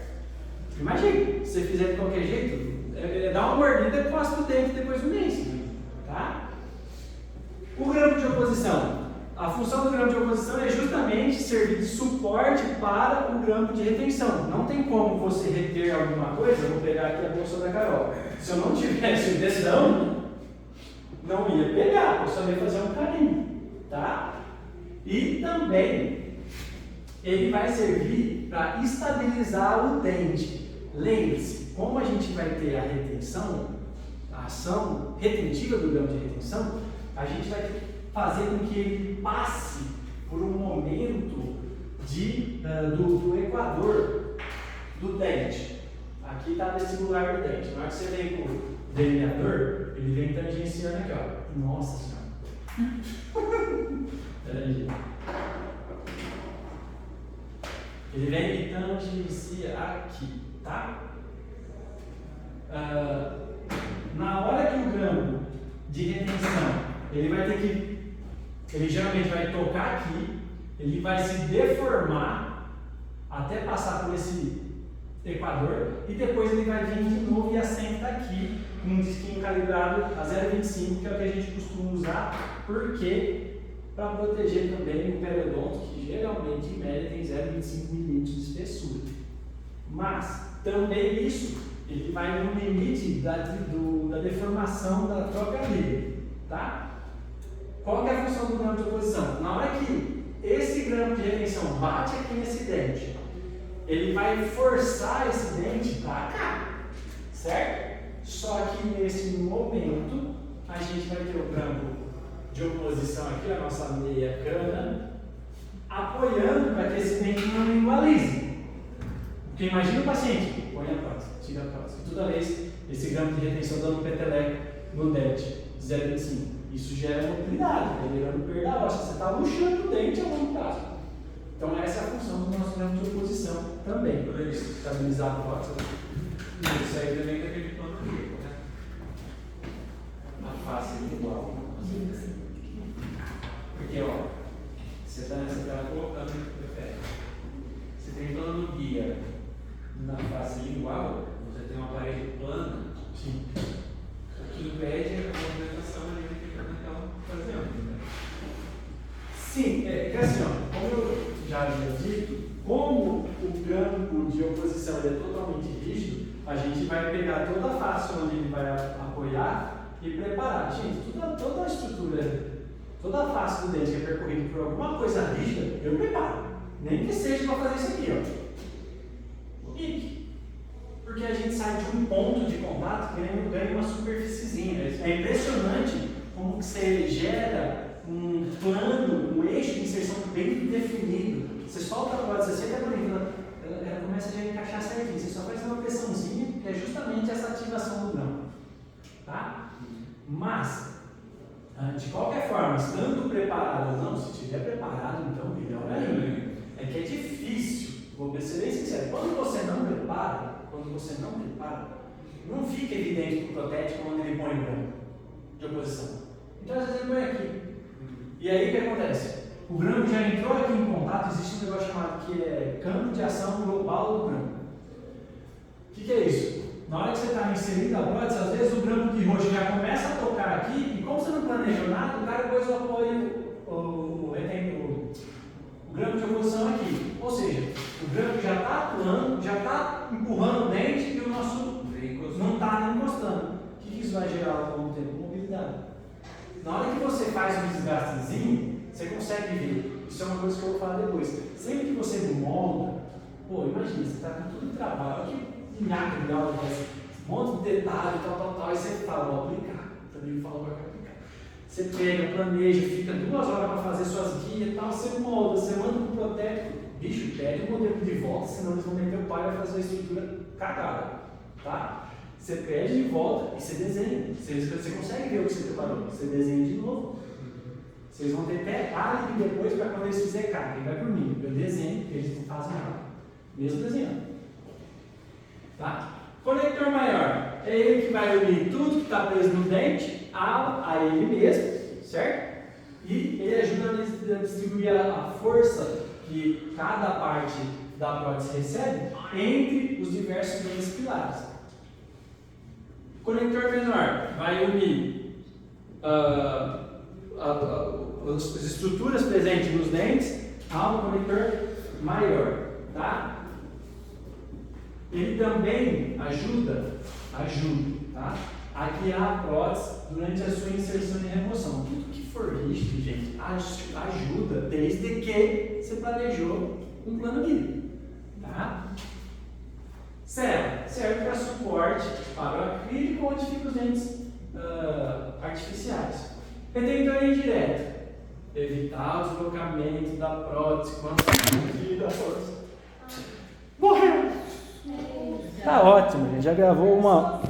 A: Imagina, se você fizer de qualquer jeito, dá uma mordida e costa o dente depois do mês, tá? O grampo de oposição. A função do grampo de oposição é justamente servir de suporte para o grampo de retenção. Não tem como você reter alguma coisa, eu vou pegar aqui a bolsa da Carol. Se eu não tivesse o dedão, não ia pegar, eu só ia fazer um carinho, tá? E também ele vai servir para estabilizar o dente. Lembre-se, como a gente vai ter a retenção, a ação retentiva do grampo de retenção, a gente vai ter que fazer com que ele passe por um momento do equador do dente. Aqui está a vestibular do dente. Na hora que você vem com o delineador, ele vem tangenciando aqui, ó. Nossa Senhora! Peraí. Ele vem e tangencia aqui, tá? Na hora que o grampo de retenção, ele vai ter que, ele geralmente vai tocar aqui, ele vai se deformar até passar por esse equador e depois ele vai vir de novo e assenta aqui com um disquinho calibrado a 0,25, que é o que a gente costuma usar, porque para proteger também o periodonto, que geralmente em média tem 0,25 milímetros de espessura. Mas também isso, ele vai no limite da deformação da própria liga, tá? Qual que é a função do grampo de oposição? Na hora que esse grampo de retenção bate aqui nesse dente, ele vai forçar esse dente para cá, certo? Só que nesse momento, a gente vai ter o grampo de oposição aqui, a nossa meia cana, apoiando para que esse dente não igualize. Porque imagina o paciente, põe a prótese, tira a prótese, e toda vez esse grampo de retenção dando peteleca no dente, 0,25. Isso gera mobilidade, vai gerando perda óssea. Você está luxando o dente a longo prazo. Então, essa é a função do nosso grampo de oposição também. Para ele estabilizar a prótese.
C: Isso aí também é aquele plano rico, né?
A: A face é igual.
C: Porque, ó, você tá colocando no pé. Você tem plano guia na face lingual, você tem uma parede plana.
A: Sim.
C: O que impede a movimentação ali que ela fazendo, né?
A: Sim, é que assim, ó, como eu já havia dito, como o grampo de oposição é totalmente rígido, a gente vai pegar toda a face onde ele vai apoiar e preparar. Gente, toda a estrutura, toda a face do dente que é percorrida por alguma coisa rígida, eu preparo. Nem que seja para fazer isso aqui, ó. O pique. Porque a gente sai de um ponto de contato e ganha uma superfíciezinha. É impressionante como que você gera um plano, um eixo de inserção bem definido. Você solta a prótese, você senta bonita, ela começa a encaixar certinho. Você só faz uma pressãozinha, que é justamente essa ativação do grampo. Tá? Mas, De qualquer forma, estando preparado ou não, se estiver preparado, então melhor ainda. É que é difícil, vou ser bem sincero, quando você não prepara, não fica evidente para o protético quando ele põe o grampo de oposição. Então às vezes ele põe aqui. E aí o que acontece? O grampo já entrou aqui em contato, existe um negócio chamado que é campo de ação global do grampo. O que é isso? Na hora que você está inserindo a prótese, às vezes o grampo de roxo já começa a tocar aqui, e como você não planejou nada, o cara pôs o apoio, o grampo de oposição aqui. Ou seja, o grampo já está atuando, já está empurrando o dente e o nosso não está encostando. O que isso vai gerar ao longo do tempo? Mobilidade. Na hora que você faz um desgastezinho, você consegue ver. Isso é uma coisa que eu vou falar depois. Sempre que você molda, imagina, você está com todo o trabalho, olha que nhaca de aula, um monte de detalhe, tal, e você fala, vou aplicar. Também me falou para aplicar. Você pega, planeja, fica 2 horas para fazer suas guias e tal, você molda, você manda para o protético, bicho, pede o modelo de volta, senão eles vão meter o pai e vai fazer a estrutura cagada, tá? Você pede de volta e você desenha. Você consegue ver o que você preparou, você desenha de novo. Vocês vão ter até álibi depois para quando eles fizerem cara, quem vai por mim, eu desenho, porque eles não fazem nada, mesmo desenhando. Tá? Conector maior é ele que vai unir tudo que está preso no dente a ele mesmo, certo? E ele ajuda a distribuir a força que cada parte da prótese recebe entre os diversos dentes pilares. Conector menor vai unir as estruturas presentes nos dentes ao conector maior, tá? Ele também ajuda, tá? A guiar a prótese durante a sua inserção e remoção. Tudo que for rígido, gente, ajuda, desde que você planejou um plano guia, tá? Cera serve para suporte para o acrílico onde ficam os dentes artificiais. Retentor indireto, evitar o deslocamento da prótese quando da prótese. Morreu! Tá ótimo, gente. Já gravou uma